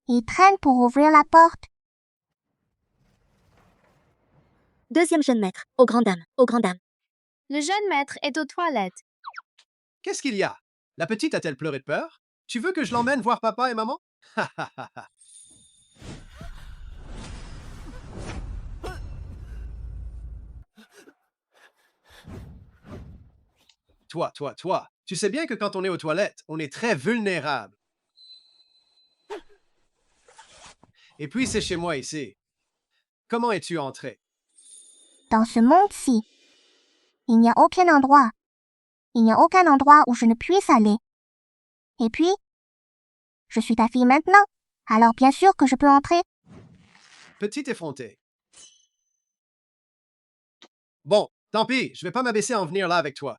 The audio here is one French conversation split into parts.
Il traîne pour ouvrir la porte. Deuxième jeune maître, aux grandes dames, aux grandes dames. Le jeune maître est aux toilettes. Qu'est-ce qu'il y a? La petite a-t-elle pleuré de peur? Tu veux que je l'emmène voir papa et maman? Ha ha ha ha. Toi, tu sais bien que quand on est aux toilettes, on est très vulnérable. Et puis c'est chez moi ici. Comment es-tu entré? Dans ce monde-ci, il n'y a aucun endroit. Il n'y a aucun endroit où je ne puisse aller. Et puis, je suis ta fille maintenant, alors bien sûr que je peux entrer. Petite effrontée. Bon, tant pis, je vais pas m'abaisser à en venir là avec toi.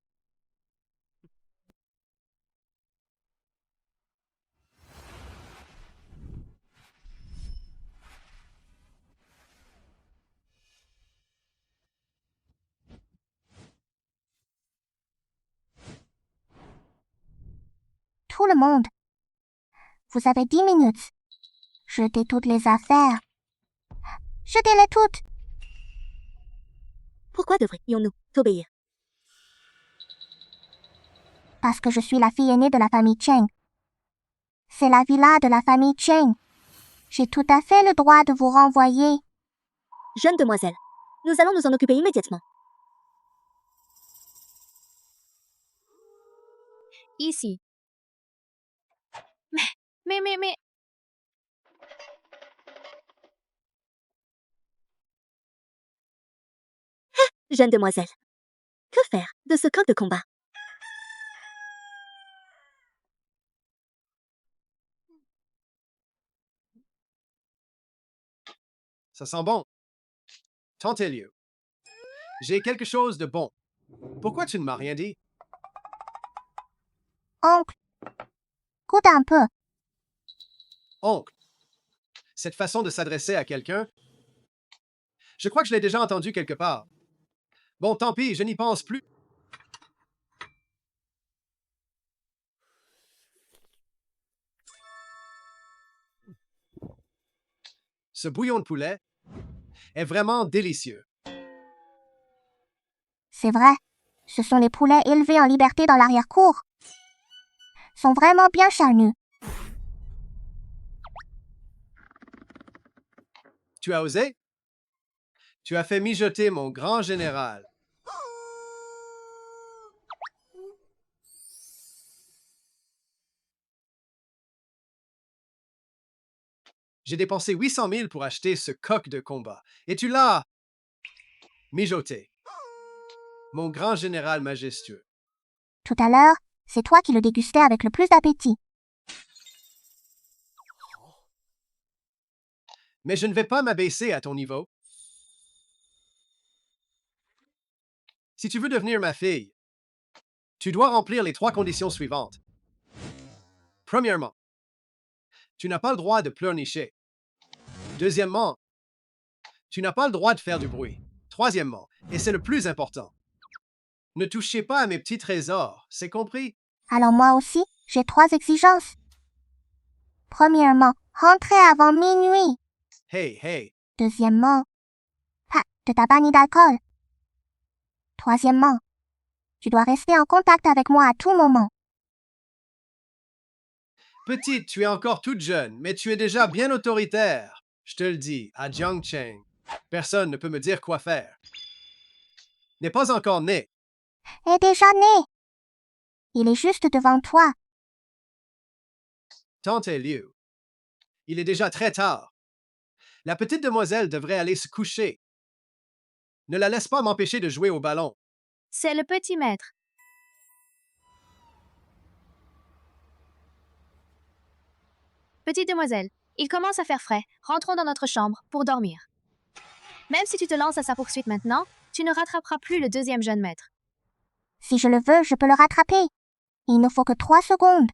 Tout le monde. Vous avez 10 minutes. Jetez toutes les affaires. Jetez-les toutes. Pourquoi devrions-nous t'obéir? Parce que je suis la fille aînée de la famille Cheng. C'est la villa de la famille Cheng. J'ai tout à fait le droit de vous renvoyer. Jeune demoiselle, nous allons nous en occuper immédiatement. Ici. Mais... Jeune demoiselle, que faire de ce coq de combat? Ça sent bon. Tante Liu, j'ai quelque chose de bon. Pourquoi tu ne m'as rien dit? Oncle, goûte un peu. Oncle. Cette façon de s'adresser à quelqu'un, je crois que je l'ai déjà entendu quelque part. Bon, tant pis, je n'y pense plus. Ce bouillon de poulet est vraiment délicieux. C'est vrai, ce sont les poulets élevés en liberté dans l'arrière-cour. Sont vraiment bien charnus. Tu as osé? Tu as fait mijoter mon grand général. J'ai dépensé 800 000 pour acheter ce coq de combat. Et tu l'as mijoté. Mon grand général majestueux. Tout à l'heure, c'est toi qui le dégustais avec le plus d'appétit. Mais je ne vais pas m'abaisser à ton niveau. Si tu veux devenir ma fille, tu dois remplir les 3 conditions suivantes. Premièrement, tu n'as pas le droit de pleurnicher. Deuxièmement, tu n'as pas le droit de faire du bruit. Troisièmement, et c'est le plus important, ne touchez pas à mes petits trésors, c'est compris? Alors moi aussi, j'ai 3 exigences. Premièrement, rentrer avant minuit. Hey, Deuxièmement, pas de tabac ni d'alcool. Troisièmement, tu dois rester en contact avec moi à tout moment. petite, tu es encore toute jeune, mais tu es déjà bien autoritaire. Je te le dis, à Jiangcheng, personne ne peut me dire quoi faire. N'est pas encore né. Est déjà né. Il est juste devant toi. Tante Liu. Il est déjà très tard. La petite demoiselle devrait aller se coucher. Ne la laisse pas m'empêcher de jouer au ballon. C'est le petit maître. Petite demoiselle, il commence à faire frais. Rentrons dans notre chambre pour dormir. Même si tu te lances à sa poursuite maintenant, tu ne rattraperas plus le deuxième jeune maître. Si je le veux, je peux le rattraper. Il ne faut que 3 secondes.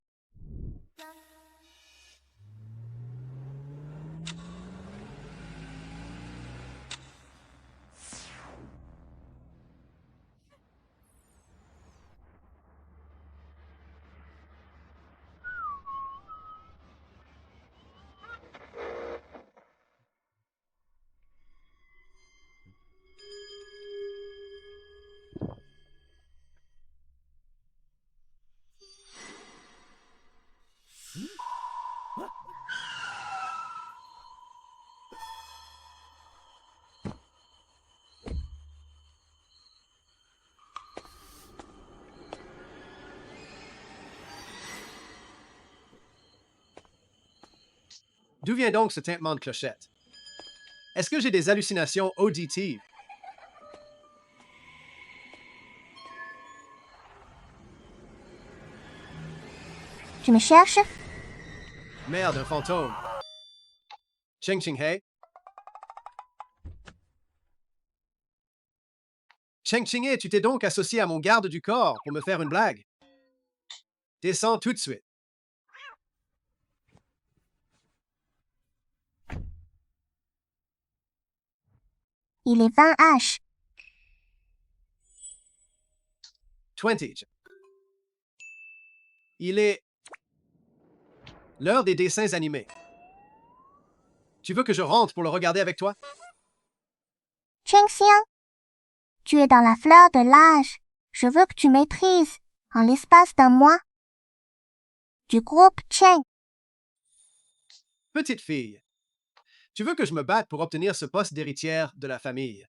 D'où vient donc ce tintement de clochette? Est-ce que j'ai des hallucinations auditives? Tu me cherches? Merde, un fantôme. Ching Ching Hei? Cheng Ching Hei, tu t'es donc associé à mon garde du corps pour me faire une blague? Descends tout de suite. Il est 20 H. 20. Il est l'heure des dessins animés. Tu veux que je rentre pour le regarder avec toi? Cheng Xiang, tu es dans la fleur de l'âge. Je veux que tu maîtrises, en l'espace d'un mois, du groupe Cheng. Petite fille, tu veux que je me batte pour obtenir ce poste d'héritière de la famille?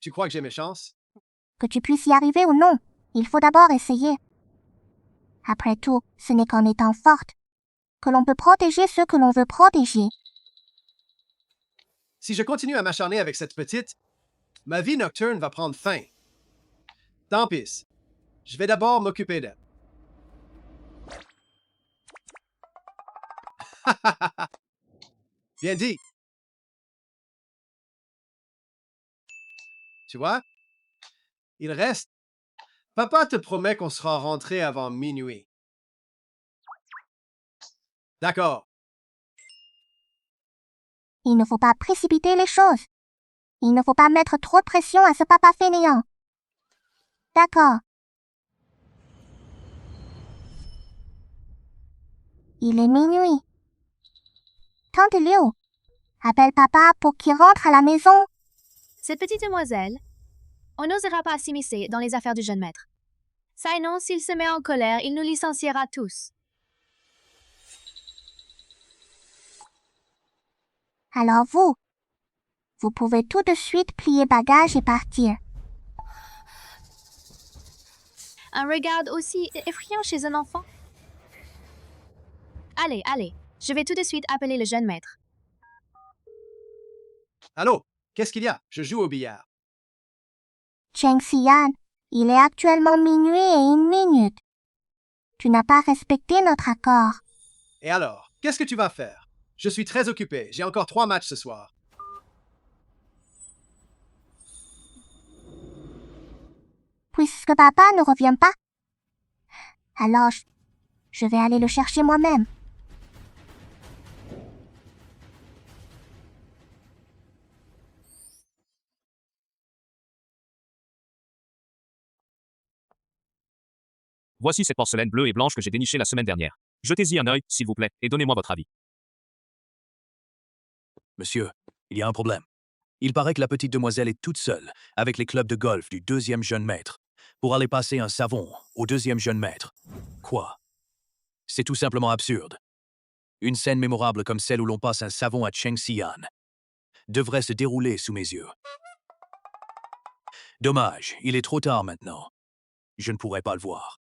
Tu crois que j'ai mes chances? Que tu puisses y arriver ou non, il faut d'abord essayer. Après tout, ce n'est qu'en étant forte que l'on peut protéger ceux que l'on veut protéger. Si je continue à m'acharner avec cette petite, ma vie nocturne va prendre fin. Tant pis. Je vais d'abord m'occuper d'elle. Bien dit. Tu vois? Il reste. Papa te promet qu'on sera rentré avant minuit. D'accord. Il ne faut pas précipiter les choses. Il ne faut pas mettre trop de pression à ce papa fainéant. D'accord. Il est minuit. Tante Liu, appelle papa pour qu'il rentre à la maison. Cette petite demoiselle, on n'osera pas s'immiscer dans les affaires du jeune maître. Ça et non, s'il se met en colère, il nous licenciera tous. Alors vous pouvez tout de suite plier bagages et partir. Un regard aussi effrayant chez un enfant? Allez, allez, je vais tout de suite appeler le jeune maître. Allô? Qu'est-ce qu'il y a? Je joue au billard. Cheng Xian, il est actuellement minuit et 1 minute. Tu n'as pas respecté notre accord. Et alors, qu'est-ce que tu vas faire? Je suis très occupé. J'ai encore 3 matchs ce soir. Puisque papa ne revient pas, alors je vais aller le chercher moi-même. Voici cette porcelaine bleue et blanche que j'ai dénichée la semaine dernière. Jetez-y un œil, s'il vous plaît, et donnez-moi votre avis. Monsieur, il y a un problème. Il paraît que la petite demoiselle est toute seule, avec les clubs de golf du 2e jeune maître, pour aller passer un savon au 2e jeune maître. Quoi? C'est tout simplement absurde. Une scène mémorable comme celle où l'on passe un savon à Cheng Xian devrait se dérouler sous mes yeux. Dommage, il est trop tard maintenant. Je ne pourrai pas le voir.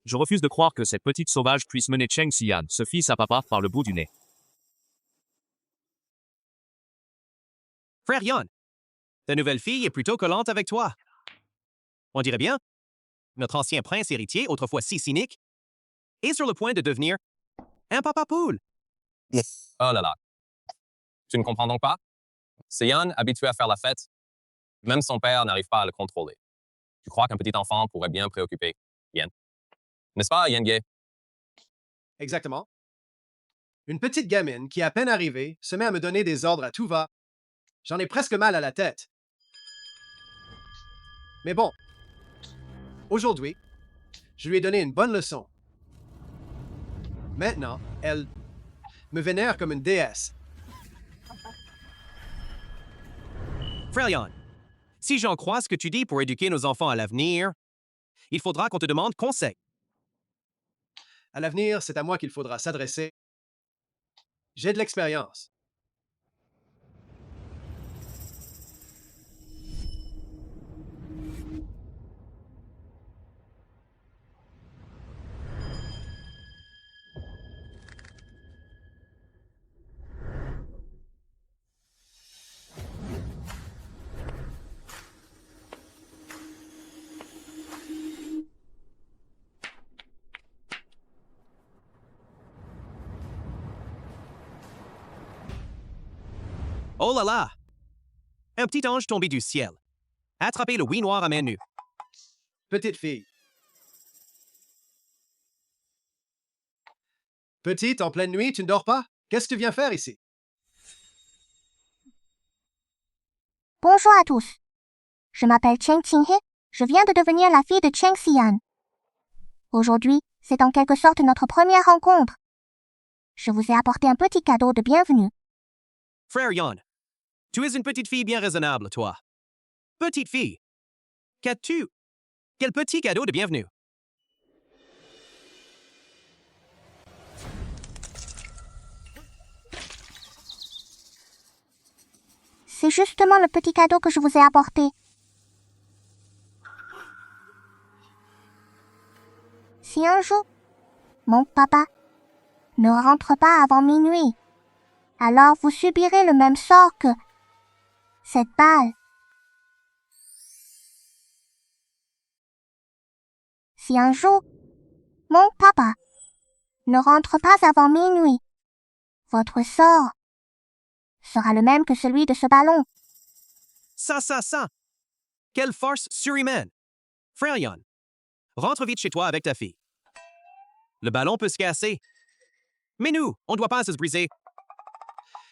Je refuse de croire que cette petite sauvage puisse mener Cheng Xian, ce fils à papa, par le bout du nez. Frère Yon, ta nouvelle fille est plutôt collante avec toi. On dirait bien, notre ancien prince héritier, autrefois si cynique, est sur le point de devenir un papa poule. Oh là là. Tu ne comprends donc pas? Xian, habitué à faire la fête, même son père n'arrive pas à le contrôler. Tu crois qu'un petit enfant pourrait bien préoccuper Yen? N'est-ce pas, Yen Gay? Exactement. Une petite gamine qui, à peine arrivée, se met à me donner des ordres à tout va. J'en ai presque mal à la tête. Mais bon, aujourd'hui, je lui ai donné une bonne leçon. Maintenant, elle me vénère comme une déesse. Frère Yon, si j'en crois ce que tu dis pour éduquer nos enfants à l'avenir, il faudra qu'on te demande conseil. À l'avenir, c'est à moi qu'il faudra s'adresser. J'ai de l'expérience. Oh là là! Un petit ange tombé du ciel. Attrapez le oui noir à main nue. Petite fille. Petite, en pleine nuit, tu ne dors pas? Qu'est-ce que tu viens faire ici? Bonjour à tous. Je m'appelle Cheng Qinghe. Je viens de devenir la fille de Cheng Xian. Aujourd'hui, c'est en quelque sorte notre première rencontre. Je vous ai apporté un petit cadeau de bienvenue. Frère Yan, tu es une petite fille bien raisonnable, toi. Petite fille, qu'as-tu? Quel petit cadeau de bienvenue. C'est justement le petit cadeau que je vous ai apporté. Si un jour, mon papa ne rentre pas avant minuit, alors vous subirez le même sort que cette balle. Si un jour, mon papa ne rentre pas avant minuit, votre sort sera le même que celui de ce ballon. Ça! Quelle force surhumaine! Frère Yan, rentre vite chez toi avec ta fille. Le ballon peut se casser. Mais nous, on ne doit pas se briser.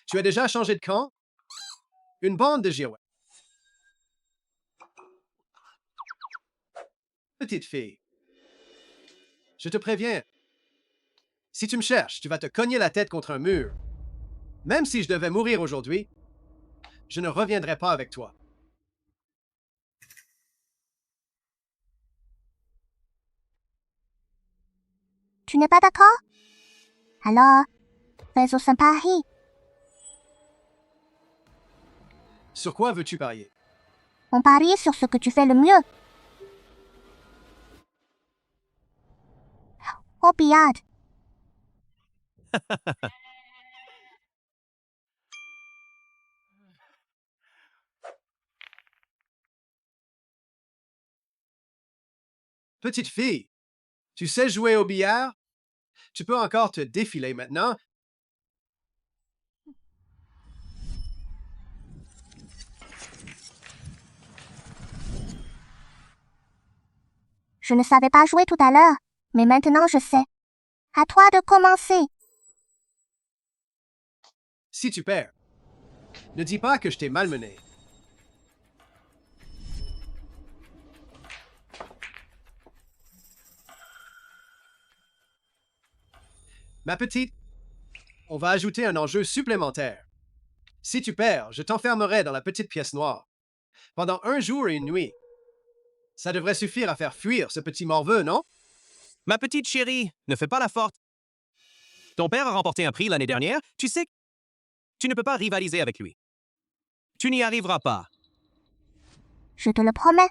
Tu as déjà changé de camp? Une bande de girouettes. Petite fille. Je te préviens. Si tu me cherches, tu vas te cogner la tête contre un mur. Même si je devais mourir aujourd'hui, je ne reviendrai pas avec toi. Tu n'es pas d'accord? Alors, fais-nous un pari. Sur quoi veux-tu parier? On parie sur ce que tu fais le mieux. Au billard. Petite fille, tu sais jouer au billard? Tu peux encore te défiler maintenant. Je ne savais pas jouer tout à l'heure, mais maintenant je sais. À toi de commencer. Si tu perds, ne dis pas que je t'ai malmené. Ma petite, on va ajouter un enjeu supplémentaire. Si tu perds, je t'enfermerai dans la petite pièce noire pendant un jour et une nuit. Ça devrait suffire à faire fuir ce petit morveux, non? Ma petite chérie, ne fais pas la forte. Ton père a remporté un prix l'année dernière. Tu sais, tu ne peux pas rivaliser avec lui. Tu n'y arriveras pas. Je te le promets.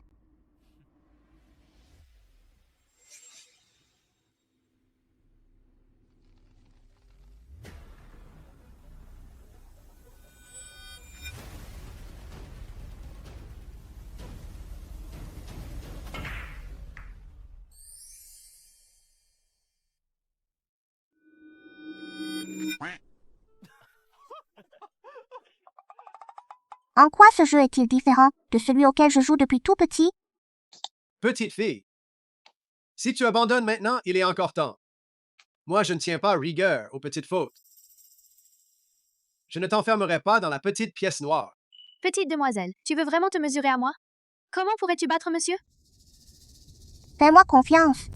En quoi ce jeu est-il différent de celui auquel je joue depuis tout petit? Petite fille, si tu abandonnes maintenant, il est encore temps. Moi, je ne tiens pas rigueur aux petites fautes. Je ne t'enfermerai pas dans la petite pièce noire. Petite demoiselle, tu veux vraiment te mesurer à moi? Comment pourrais-tu battre monsieur? Fais-moi confiance.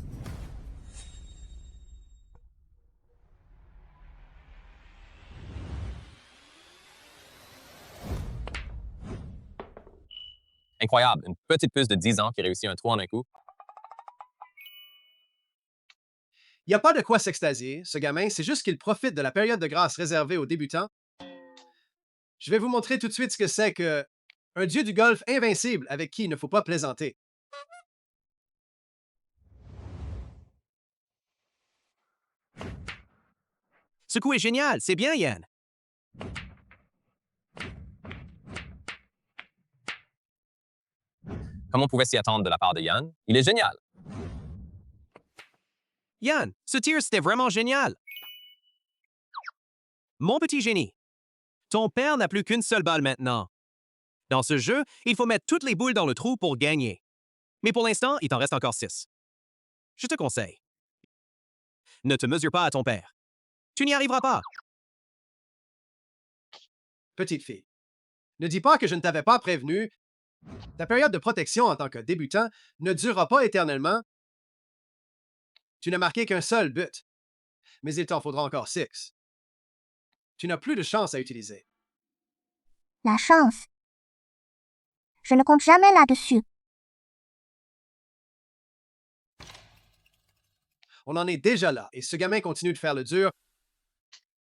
Incroyable, une petite puce de 10 ans qui réussit un trou en un coup. Il n'y a pas de quoi s'extasier, ce gamin, c'est juste qu'il profite de la période de grâce réservée aux débutants. Je vais vous montrer tout de suite ce que c'est que un dieu du golf invincible avec qui il ne faut pas plaisanter. Ce coup est génial, c'est bien, Yann. Comme on pouvait s'y attendre de la part de Yann, il est génial. Yann, ce tir, c'était vraiment génial. Mon petit génie. Ton père n'a plus qu'une seule balle maintenant. Dans ce jeu, il faut mettre toutes les boules dans le trou pour gagner. Mais pour l'instant, il t'en reste encore 6. Je te conseille. Ne te mesure pas à ton père. Tu n'y arriveras pas. Petite fille, ne dis pas que je ne t'avais pas prévenu. Ta période de protection en tant que débutant ne durera pas éternellement. Tu n'as marqué qu'un seul but, mais il t'en faudra encore 6. Tu n'as plus de chance à utiliser. La chance. Je ne compte jamais là-dessus. On en est déjà là, et ce gamin continue de faire le dur.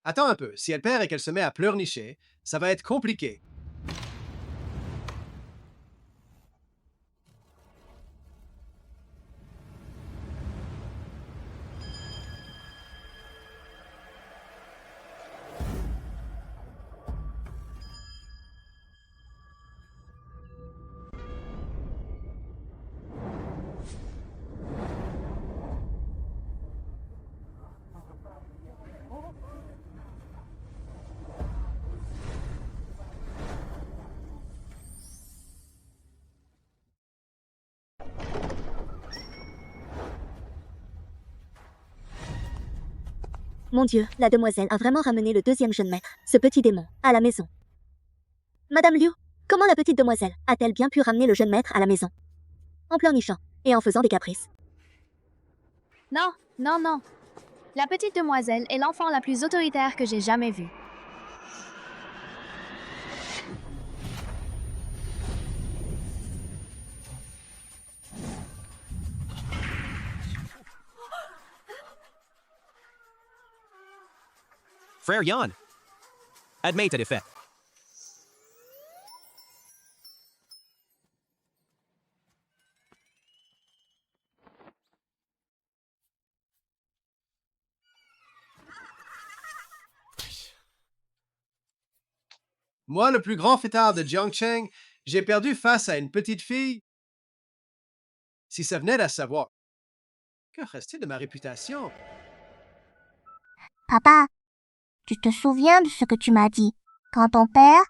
Attends un peu, si elle perd et qu'elle se met à pleurnicher, ça va être compliqué. Mon Dieu, la demoiselle a vraiment ramené le deuxième jeune maître, ce petit démon, à la maison. Madame Liu, comment la petite demoiselle a-t-elle bien pu ramener le jeune maître à la maison? En pleurnichant et en faisant des caprices. Non, non, non. La petite demoiselle est l'enfant la plus autoritaire que j'ai jamais vue. Frère Yan, admets ta défaite. Moi, le plus grand fêtard de Jiangcheng, j'ai perdu face à une petite fille. Si ça venait à savoir, que reste-t-il de ma réputation? Papa, tu te souviens de ce que tu m'as dit quand ton père...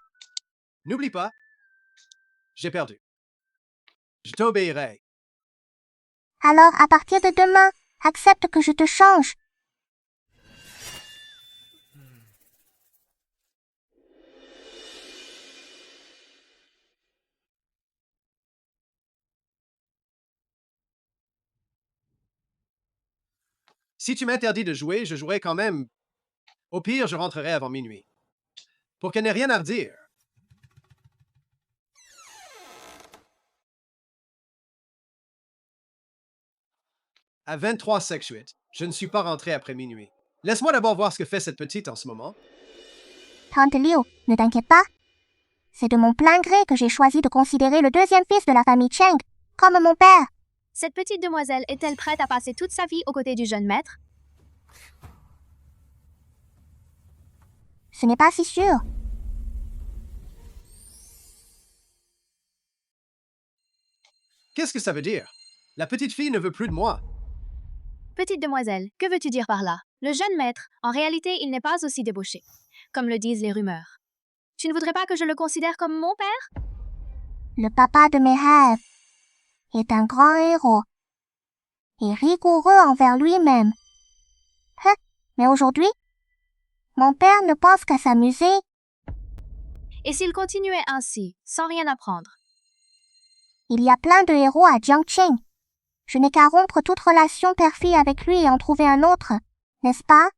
N'oublie pas, j'ai perdu. Je t'obéirai. Alors, à partir de demain, accepte que je te change. Si tu m'interdis de jouer, je jouerai quand même. Au pire, je rentrerai avant minuit. Pour qu'elle n'ait rien à redire. À 23h08, je ne suis pas rentré après minuit. Laisse-moi d'abord voir ce que fait cette petite en ce moment. Tante Liu, ne t'inquiète pas. C'est de mon plein gré que j'ai choisi de considérer le deuxième fils de la famille Cheng comme mon père. Cette petite demoiselle est-elle prête à passer toute sa vie aux côtés du jeune maître? Ce n'est pas si sûr. Qu'est-ce que ça veut dire? La petite fille ne veut plus de moi. Petite demoiselle, que veux-tu dire par là? Le jeune maître, en réalité, il n'est pas aussi débauché, comme le disent les rumeurs. Tu ne voudrais pas que je le considère comme mon père? Le papa de mes rêves est un grand héros et rigoureux envers lui-même. Hein? Mais aujourd'hui, mon père ne pense qu'à s'amuser. Et s'il continuait ainsi, sans rien apprendre? Il y a plein de héros à Jiangcheng. Je n'ai qu'à rompre toute relation père-fille avec lui et en trouver un autre, n'est-ce pas?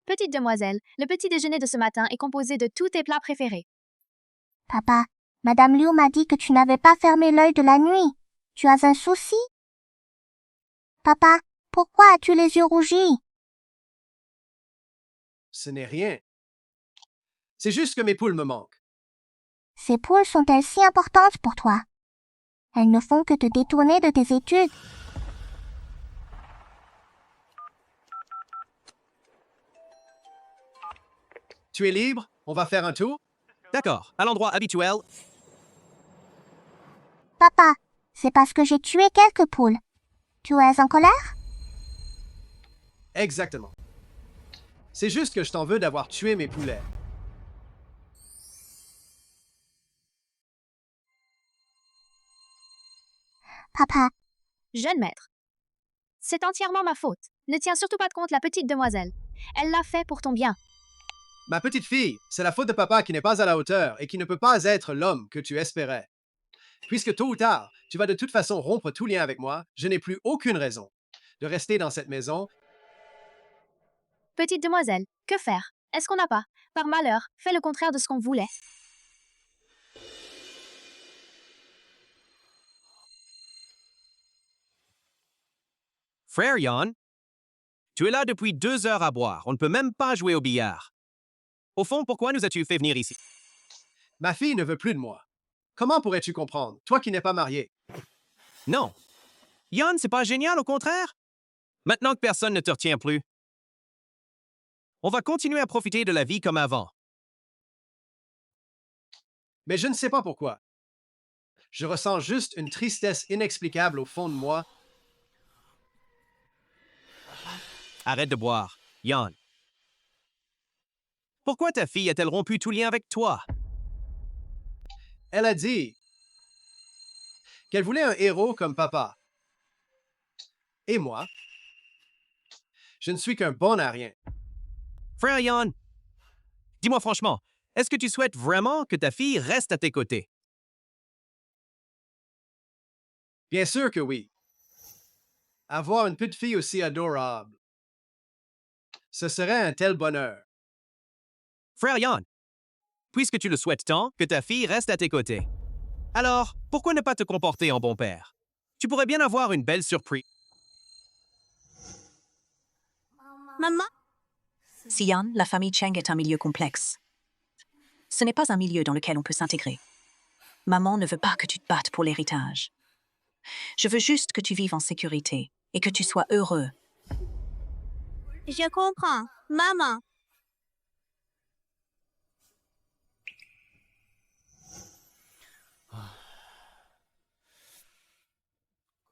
Petite demoiselle, le petit déjeuner de ce matin est composé de tous tes plats préférés. Papa, Madame Liu m'a dit que tu n'avais pas fermé l'œil de la nuit. Tu as un souci? Papa, pourquoi as-tu les yeux rougis? Ce n'est rien. C'est juste que mes poules me manquent. Ces poules sont-elles si importantes pour toi? Elles ne font que te détourner de tes études. Tu es libre? On va faire un tour? D'accord, à l'endroit habituel. Papa, c'est parce que j'ai tué quelques poules. Tu es en colère? Exactement. C'est juste que je t'en veux d'avoir tué mes poulets. Papa, Jeune maître. C'est entièrement ma faute. Ne tiens surtout pas compte la petite demoiselle. Elle l'a fait pour ton bien. Ma petite fille, c'est la faute de papa qui n'est pas à la hauteur et qui ne peut pas être l'homme que tu espérais. Puisque tôt ou tard, tu vas de toute façon rompre tout lien avec moi, je n'ai plus aucune raison de rester dans cette maison. Petite demoiselle, que faire? Est-ce qu'on n'a pas, par malheur, fait le contraire de ce qu'on voulait? Frère Jan, tu es là depuis 2 heures à boire. On ne peut même pas jouer au billard. Au fond, pourquoi nous as-tu fait venir ici? Ma fille ne veut plus de moi. Comment pourrais-tu comprendre, toi qui n'es pas marié? Non. Jan, c'est pas génial, au contraire? Maintenant que personne ne te retient plus. On va continuer à profiter de la vie comme avant. Mais je ne sais pas pourquoi. Je ressens juste une tristesse inexplicable au fond de moi. Arrête de boire, Jan. Pourquoi ta fille a-t-elle rompu tout lien avec toi? Elle a dit qu'elle voulait un héros comme papa. Et moi, je ne suis qu'un bon à rien. Frère Jan, dis-moi franchement, est-ce que tu souhaites vraiment que ta fille reste à tes côtés? Bien sûr que oui. Avoir une petite fille aussi adorable. Ce serait un tel bonheur. Frère Jan, puisque tu le souhaites tant, que ta fille reste à tes côtés. Alors, pourquoi ne pas te comporter en bon père? Tu pourrais bien avoir une belle surprise. Maman? Xian, la famille Cheng est un milieu complexe. Ce n'est pas un milieu dans lequel on peut s'intégrer. Maman ne veut pas que tu te battes pour l'héritage. Je veux juste que tu vives en sécurité et que tu sois heureux. Je comprends. Maman.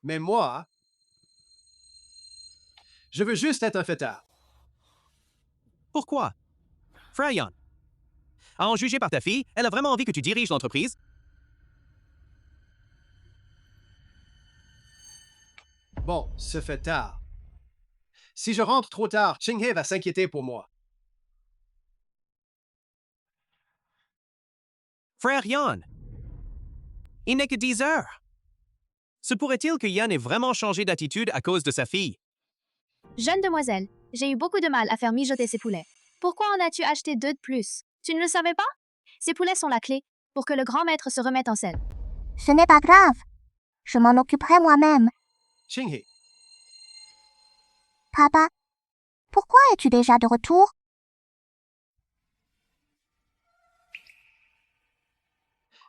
Mais moi, je veux juste être un fêtard. Pourquoi? Frère Jan, à en juger par ta fille, elle a vraiment envie que tu diriges l'entreprise? Bon, ce fait tard. Si je rentre trop tard, Ching-He va s'inquiéter pour moi. Frère Jan, il n'est que 10 heures. Se pourrait-il que Jan ait vraiment changé d'attitude à cause de sa fille? Jeune demoiselle, j'ai eu beaucoup de mal à faire mijoter ces poulets. Pourquoi en as-tu acheté 2 de plus? Tu ne le savais pas? Ces poulets sont la clé pour que le grand maître se remette en selle. ce n'est pas grave. Je m'en occuperai moi-même. Ching-He, Papa, pourquoi es-tu déjà de retour?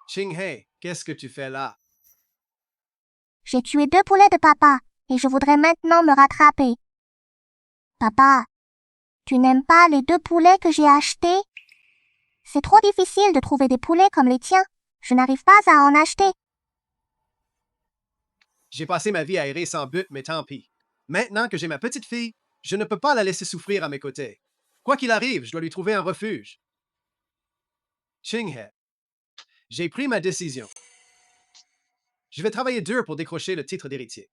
Ching-He, qu'est-ce que tu fais là? J'ai tué 2 poulets de papa et je voudrais maintenant me rattraper. Papa, tu n'aimes pas les 2 poulets que j'ai achetés? C'est trop difficile de trouver des poulets comme les tiens. Je n'arrive pas à en acheter. J'ai passé ma vie à errer sans but, mais tant pis. Maintenant que j'ai ma petite fille, je ne peux pas la laisser souffrir à mes côtés. Quoi qu'il arrive, je dois lui trouver un refuge. Ching-He, j'ai pris ma décision. Je vais travailler dur pour décrocher le titre d'héritier.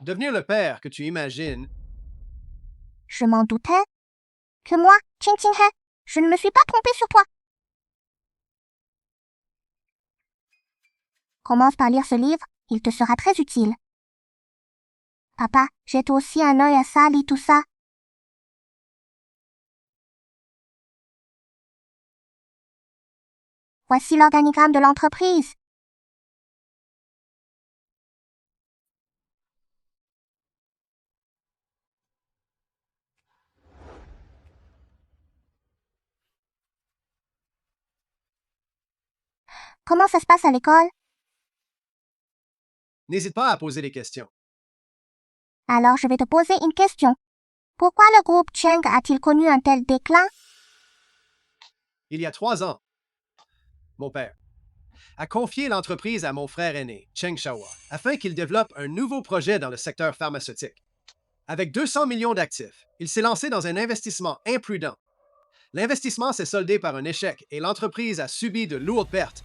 Devenir le père que tu imagines. Je m'en doutais. Que moi, Ching-Ching-He, je ne me suis pas trompée sur toi. Commence par lire ce livre, il te sera très utile. Papa, jette aussi un œil à ça, lis tout ça. Voici l'organigramme de l'entreprise. Comment ça se passe à l'école? N'hésite pas à poser des questions. Alors je vais te poser une question. Pourquoi le groupe Cheng a-t-il connu un tel déclin? Il y a 3 ans, mon père a confié l'entreprise à mon frère aîné, Cheng Shawa, afin qu'il développe un nouveau projet dans le secteur pharmaceutique. Avec 200 millions d'actifs, il s'est lancé dans un investissement imprudent. L'investissement s'est soldé par un échec et l'entreprise a subi de lourdes pertes.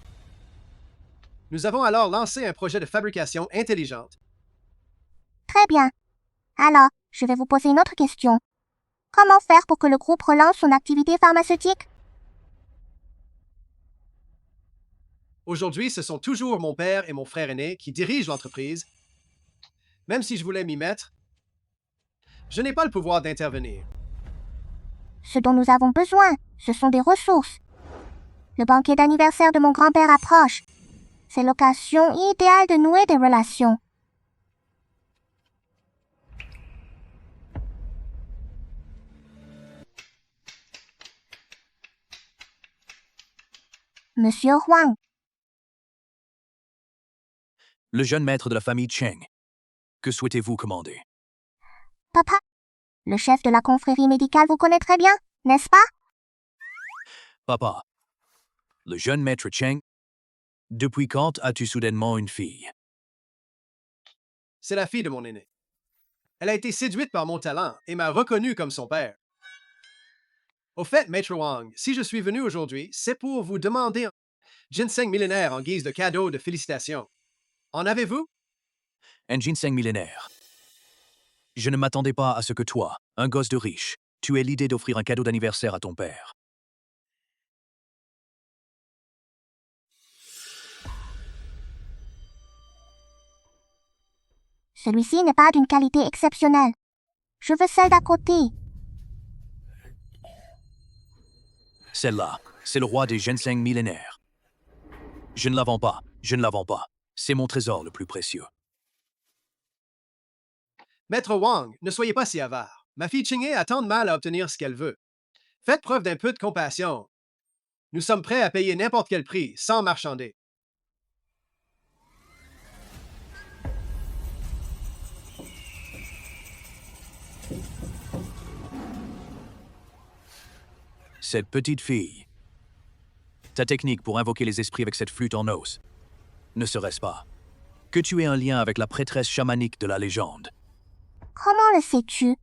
Nous avons alors lancé un projet de fabrication intelligente. Très bien. Alors, je vais vous poser une autre question. Comment faire pour que le groupe relance son activité pharmaceutique? Aujourd'hui, ce sont toujours mon père et mon frère aîné qui dirigent l'entreprise. Même si je voulais m'y mettre, je n'ai pas le pouvoir d'intervenir. Ce dont nous avons besoin, ce sont des ressources. Le banquet d'anniversaire de mon grand-père approche. C'est l'occasion idéale de nouer des relations. Monsieur Huang, Le jeune maître de la famille Cheng. Que souhaitez-vous commander? papa, le chef de la confrérie médicale vous connaît très bien, n'est-ce pas? Papa. Le jeune maître Cheng. Depuis quand as-tu soudainement une fille? C'est la fille de mon aîné. Elle a été séduite par mon talent et m'a reconnu comme son père. Au fait, Maître Wang, si je suis venu aujourd'hui, c'est pour vous demander un ginseng millénaire en guise de cadeau de félicitations. En avez-vous? Un ginseng millénaire. Je ne m'attendais pas à ce que toi, un gosse de riche, tu aies l'idée d'offrir un cadeau d'anniversaire à ton père. Celui-ci n'est pas d'une qualité exceptionnelle. Je veux celle d'à côté. Celle-là, c'est le roi des ginseng millénaires. Je ne la vends pas, je ne la vends pas. C'est mon trésor le plus précieux. Maître Wang, ne soyez pas si avare. Ma fille Ching'e a tant de mal à obtenir ce qu'elle veut. Faites preuve d'un peu de compassion. Nous sommes prêts à payer n'importe quel prix, sans marchander. Cette petite fille. Ta technique pour invoquer les esprits avec cette flûte en os. Ne serait-ce pas que tu aies un lien avec la prêtresse chamanique de la légende? Comment le sais-tu?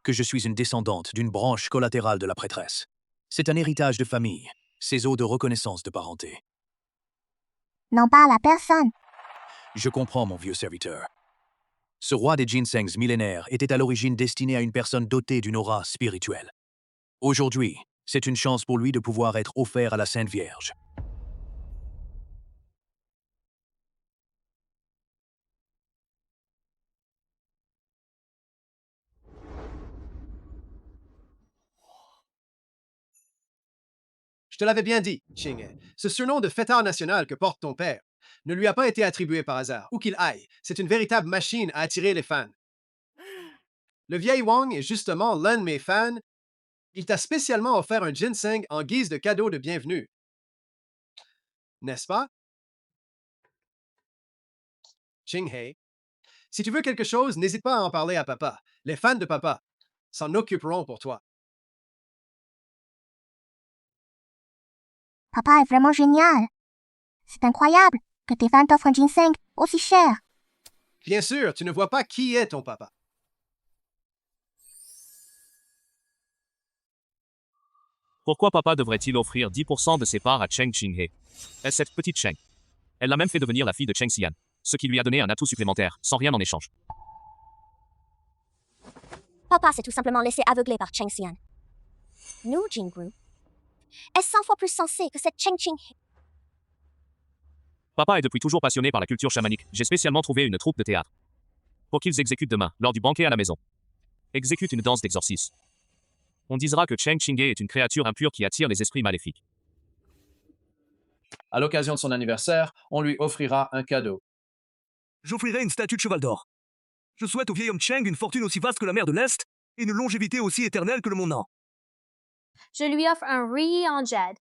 Que je suis une descendante d'une branche collatérale de la prêtresse. C'est un héritage de famille, ses os de reconnaissance de parenté. N'en parle à personne. Je comprends, mon vieux serviteur. Ce roi des ginsengs millénaires était à l'origine destiné à une personne dotée d'une aura spirituelle. Aujourd'hui, c'est une chance pour lui de pouvoir être offert à la Sainte Vierge. Je te l'avais bien dit, Ching'e. Ce surnom de fêtard national que porte ton père ne lui a pas été attribué par hasard. Où qu'il aille, c'est une véritable machine à attirer les fans. Le vieil Wang est justement l'un de mes fans. Il t'a spécialement offert un ginseng en guise de cadeau de bienvenue. N'est-ce pas? Ching'e, si tu veux quelque chose, n'hésite pas à en parler à papa. Les fans de papa s'en occuperont pour toi. Papa est vraiment génial. C'est incroyable que tes fans t'offrent un ginseng aussi cher. Bien sûr, tu ne vois pas qui est ton papa. Pourquoi papa devrait-il offrir 10% de ses parts à Cheng Qinghe? Est-ce cette petite Cheng? Elle l'a même fait devenir la fille de Cheng Xian, ce qui lui a donné un atout supplémentaire, sans rien en échange. Papa s'est tout simplement laissé aveugler par Cheng Xian. Nous, Jing Group, est 100 fois plus sensé que cette Cheng Qing. Papa est depuis toujours passionné par la culture chamanique. J'ai spécialement trouvé une troupe de théâtre pour qu'ils exécutent demain, lors du banquet à la maison. Exécute une danse d'exorcisme. On dira que Cheng Qinghe est une créature impure qui attire les esprits maléfiques. À l'occasion de son anniversaire, on lui offrira un cadeau. J'offrirai une statue de cheval d'or. Je souhaite au vieil homme Cheng une fortune aussi vaste que la mer de l'Est et une longévité aussi éternelle que le Mont Nan. Je lui offre un riz en jade.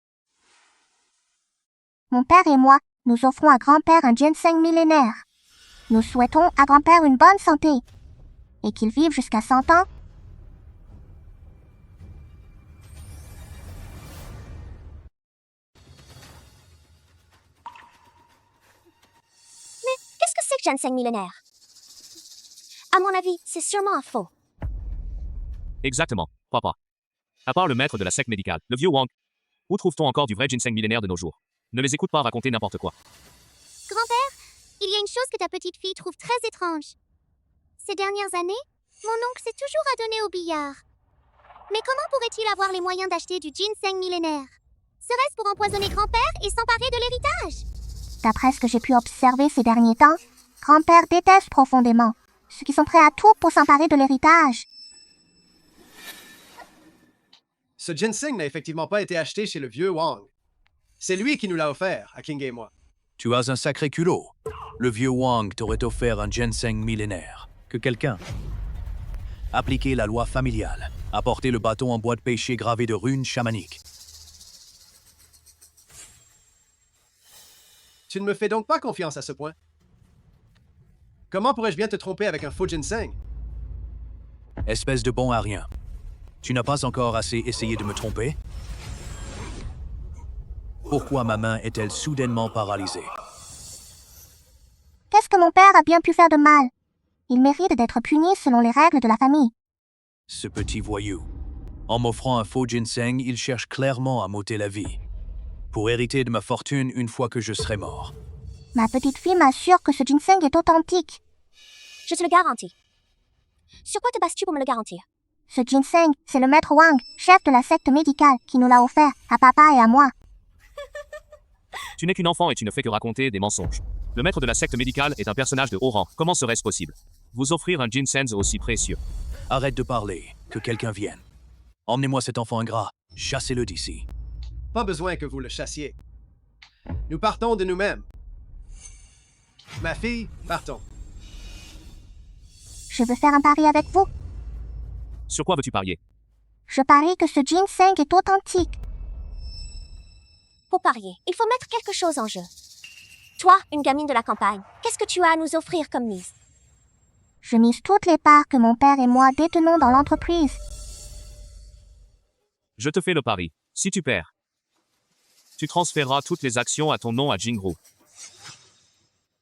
Mon père et moi, nous offrons à grand-père un ginseng millénaire. Nous souhaitons à grand-père une bonne santé et qu'il vive jusqu'à 100 ans. ginseng millénaire. À mon avis, c'est sûrement un faux. Exactement, papa. À part le maître de la secte médicale, le vieux Wang, où trouve-t-on encore du vrai ginseng millénaire de nos jours? Ne les écoute pas raconter n'importe quoi. Grand-père, il y a une chose que ta petite fille trouve très étrange. Ces dernières années, mon oncle s'est toujours adonné au billard. Mais comment pourrait-il avoir les moyens d'acheter du ginseng millénaire? Serait-ce pour empoisonner grand-père et s'emparer de l'héritage? D'après ce que j'ai pu observer ces derniers temps, grand-père déteste profondément ceux qui sont prêts à tout pour s'emparer de l'héritage. Ce ginseng n'a effectivement pas été acheté chez le vieux Wang. C'est lui qui nous l'a offert, à King et moi. Tu as un sacré culot. Le vieux Wang t'aurait offert un ginseng millénaire. Que quelqu'un. Appliquer la loi familiale. Apporter le bâton en bois de pêcher gravé de runes chamaniques. Tu ne me fais donc pas confiance à ce point. Comment pourrais-je bien te tromper avec un faux ginseng? Espèce de bon à rien. Tu n'as pas encore assez essayé de me tromper? Pourquoi ma main est-elle soudainement paralysée? Qu'est-ce que mon père a bien pu faire de mal? Il mérite d'être puni selon les règles de la famille. Ce petit voyou. En m'offrant un faux ginseng, il cherche clairement à m'ôter la vie. Pour hériter de ma fortune une fois que je serai mort. Ma petite fille m'assure que ce ginseng est authentique. Je te le garantis. Sur quoi te bases-tu pour me le garantir? Ce ginseng, c'est le maître Wang, chef de la secte médicale, qui nous l'a offert, à papa et à moi. Tu n'es qu'une enfant et tu ne fais que raconter des mensonges. Le maître de la secte médicale est un personnage de haut rang. Comment serait-ce possible? Vous offrir un ginseng aussi précieux? Arrête de parler, que quelqu'un vienne. Emmenez-moi cet enfant ingrat, chassez-le d'ici. Pas besoin que vous le chassiez. Nous partons de nous-mêmes. Ma fille, partons. Je veux faire un pari avec vous. Sur quoi veux-tu parier? Je parie que ce ginseng est authentique. Pour parier, il faut mettre quelque chose en jeu. Toi, une gamine de la campagne, qu'est-ce que tu as à nous offrir comme mise? Je mise toutes les parts que mon père et moi détenons dans l'entreprise. Je te fais le pari. Si tu perds, tu transféreras toutes les actions à ton nom à Jingru.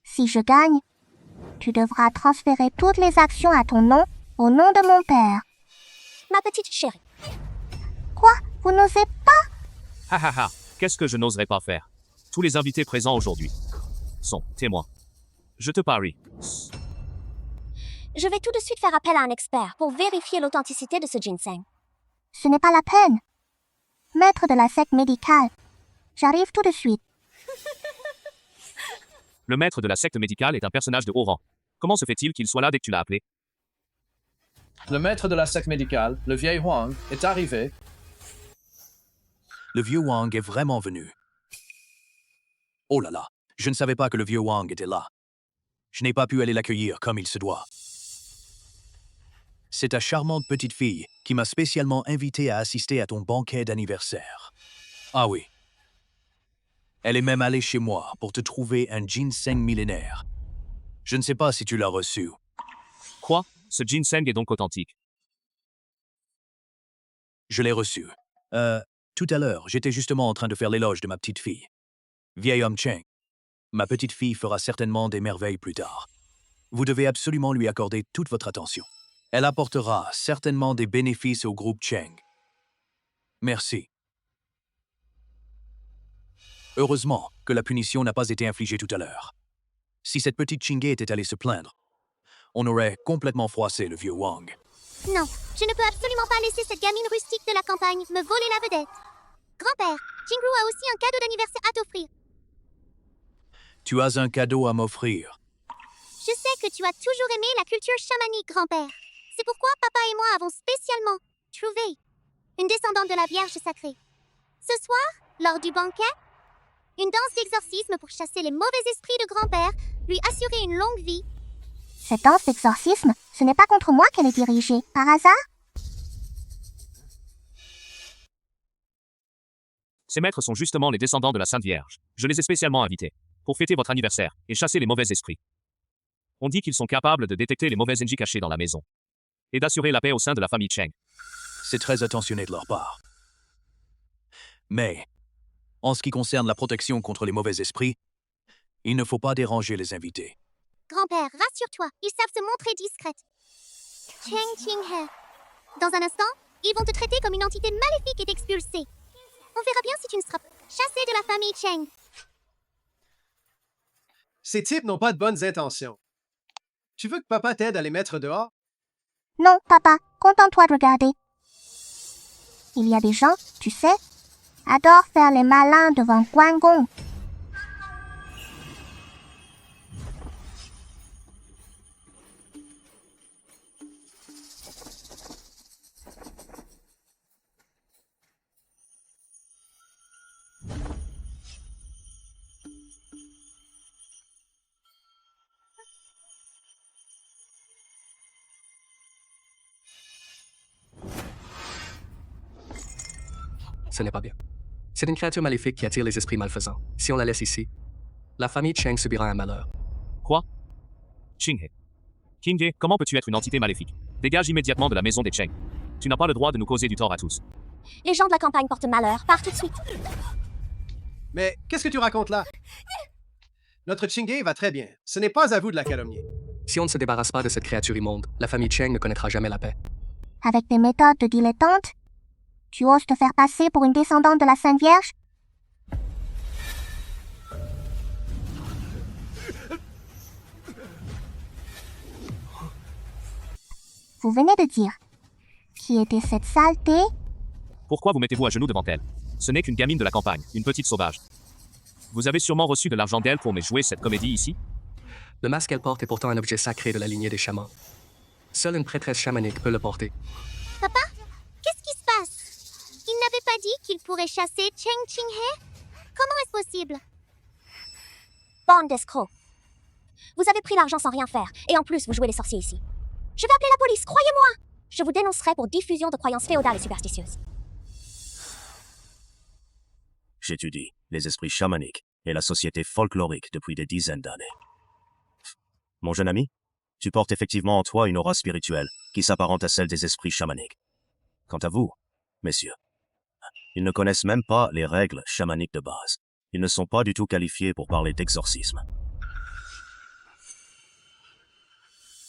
Si je gagne, tu devras transférer toutes les actions à ton nom, au nom de mon père. Ma petite chérie. Quoi? Vous n'osez pas? Ha ha ha, qu'est-ce que je n'oserais pas faire? Tous les invités présents aujourd'hui sont témoins. Je te parie. Je vais tout de suite faire appel à un expert pour vérifier l'authenticité de ce ginseng. Ce n'est pas la peine. Maître de la secte médicale, j'arrive tout de suite. Le maître de la secte médicale est un personnage de haut rang. Comment se fait-il qu'il soit là dès que tu l'as appelé? Le maître de la secte médicale, le vieil Huang, est arrivé. Le vieux Wang est vraiment venu. Oh là là, je ne savais pas que le vieux Wang était là. Je n'ai pas pu aller l'accueillir comme il se doit. C'est ta charmante petite fille qui m'a spécialement invité à assister à ton banquet d'anniversaire. Ah oui. Elle est même allée chez moi pour te trouver un ginseng millénaire. Je ne sais pas si tu l'as reçu. Quoi? Ce ginseng est donc authentique? Je l'ai reçu. Tout à l'heure, j'étais justement en train de faire l'éloge de ma petite fille. Vieil homme Cheng. Ma petite fille fera certainement des merveilles plus tard. Vous devez absolument lui accorder toute votre attention. Elle apportera certainement des bénéfices au groupe Cheng. Merci. Heureusement que la punition n'a pas été infligée tout à l'heure. Si cette petite Chingé était allée se plaindre, on aurait complètement froissé le vieux Wang. Non, je ne peux absolument pas laisser cette gamine rustique de la campagne me voler la vedette. Grand-père, Jingru a aussi un cadeau d'anniversaire à t'offrir. Tu as un cadeau à m'offrir. Je sais que tu as toujours aimé la culture chamanique, grand-père. C'est pourquoi papa et moi avons spécialement trouvé une descendante de la Vierge sacrée. Ce soir, lors du banquet, une danse d'exorcisme pour chasser les mauvais esprits de grand-père, lui assurer une longue vie. Cette danse d'exorcisme, ce n'est pas contre moi qu'elle est dirigée, par hasard? Ces maîtres sont justement les descendants de la Sainte Vierge. Je les ai spécialement invités pour fêter votre anniversaire et chasser les mauvais esprits. On dit qu'ils sont capables de détecter les mauvais NJ cachés dans la maison et d'assurer la paix au sein de la famille Cheng. C'est très attentionné de leur part. Mais, en ce qui concerne la protection contre les mauvais esprits, il ne faut pas déranger les invités. Grand-père, rassure-toi, ils savent se montrer discrètes. Cheng Qinghe. Dans un instant, ils vont te traiter comme une entité maléfique et t'expulser. On verra bien si tu ne seras pas chassé de la famille Cheng. Ces types n'ont pas de bonnes intentions. Tu veux que papa t'aide à les mettre dehors? Non, papa, contente-toi de regarder. Il y a des gens, tu sais, adorent faire les malins devant Guan Gong. Ce n'est pas bien. C'est une créature maléfique qui attire les esprits malfaisants. Si on la laisse ici, la famille Cheng subira un malheur. Quoi? Qinghe. Qinghe, comment peux-tu être une entité maléfique? Dégage immédiatement de la maison des Cheng. Tu n'as pas le droit de nous causer du tort à tous. Les gens de la campagne portent malheur. Pars tout de suite. Mais qu'est-ce que tu racontes là? Notre Qinghe va très bien. Ce n'est pas à vous de la calomnier. Si on ne se débarrasse pas de cette créature immonde, la famille Cheng ne connaîtra jamais la paix. Avec des méthodes de dilettante, tu oses te faire passer pour une descendante de la Sainte Vierge? Vous venez de dire qui était cette saleté? Pourquoi vous mettez-vous à genoux devant elle? Ce n'est qu'une gamine de la campagne, une petite sauvage. Vous avez sûrement reçu de l'argent d'elle pour me jouer cette comédie ici? Le masque qu'elle porte est pourtant un objet sacré de la lignée des chamans. Seule une prêtresse chamanique peut le porter. Papa, qu'est-ce qui se passe? Il n'avait pas dit qu'il pourrait chasser Cheng Qinghe? Comment est-ce possible? Bande d'escrocs. Vous avez pris l'argent sans rien faire, et en plus vous jouez les sorciers ici. Je vais appeler la police, croyez-moi! Je vous dénoncerai pour diffusion de croyances féodales et superstitieuses. J'étudie les esprits chamaniques et la société folklorique depuis des dizaines d'années. Mon jeune ami, tu portes effectivement en toi une aura spirituelle qui s'apparente à celle des esprits chamaniques. Quant à vous, messieurs, ils ne connaissent même pas les règles chamaniques de base. Ils ne sont pas du tout qualifiés pour parler d'exorcisme.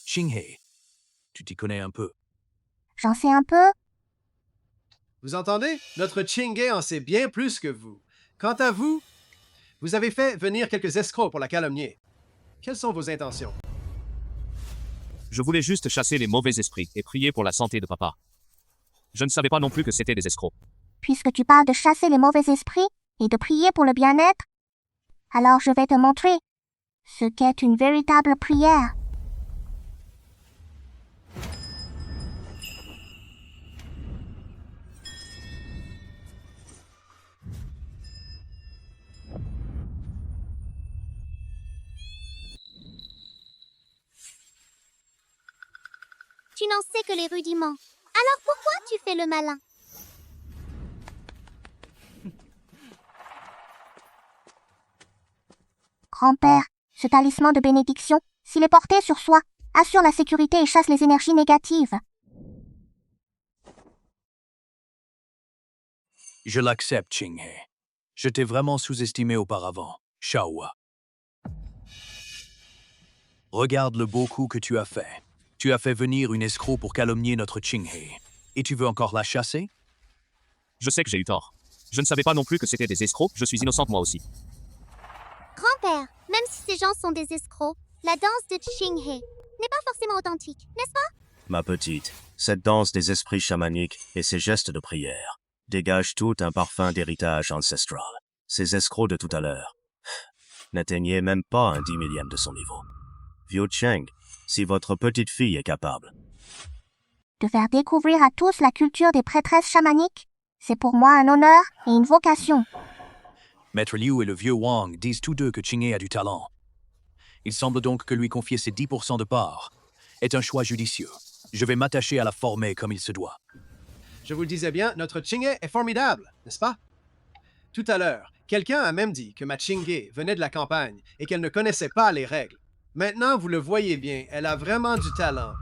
Qinghe, tu t'y connais un peu. J'en sais un peu. Vous entendez? Notre Qinghe en sait bien plus que vous. Quant à vous, vous avez fait venir quelques escrocs pour la calomnier. Quelles sont vos intentions? Je voulais juste chasser les mauvais esprits et prier pour la santé de papa. Je ne savais pas non plus que c'était des escrocs. Puisque tu parles de chasser les mauvais esprits et de prier pour le bien-être, alors je vais te montrer ce qu'est une véritable prière. Tu n'en sais que les rudiments. Alors pourquoi tu fais le malin? Grand-père, ce talisman de bénédiction, s'il est porté sur soi, assure la sécurité et chasse les énergies négatives. Je l'accepte, Qinghe. Je t'ai vraiment sous-estimé auparavant, Shaohua. Regarde le beau coup que tu as fait. Tu as fait venir une escroc pour calomnier notre Qinghe. Et tu veux encore la chasser? Je sais que j'ai eu tort. Je ne savais pas non plus que c'était des escrocs, je suis innocente moi aussi. Grand-père, même si ces gens sont des escrocs, la danse de Qinghe n'est pas forcément authentique, n'est-ce pas? Ma petite, cette danse des esprits chamaniques et ces gestes de prière dégagent tout un parfum d'héritage ancestral. Ces escrocs de tout à l'heure n'atteignaient même pas un 10 millième de son niveau. Vieux Cheng, si votre petite fille est capable de faire découvrir à tous la culture des prêtresses chamaniques, c'est pour moi un honneur et une vocation. Maître Liu et le vieux Wang disent tous deux que Qinghe a du talent. Il semble donc que lui confier ses 10% de part est un choix judicieux. Je vais m'attacher à la former comme il se doit. Je vous le disais bien, notre Qinghe est formidable, n'est-ce pas? Tout à l'heure, quelqu'un a même dit que ma Qinghe venait de la campagne et qu'elle ne connaissait pas les règles. Maintenant, vous le voyez bien, elle a vraiment du talent.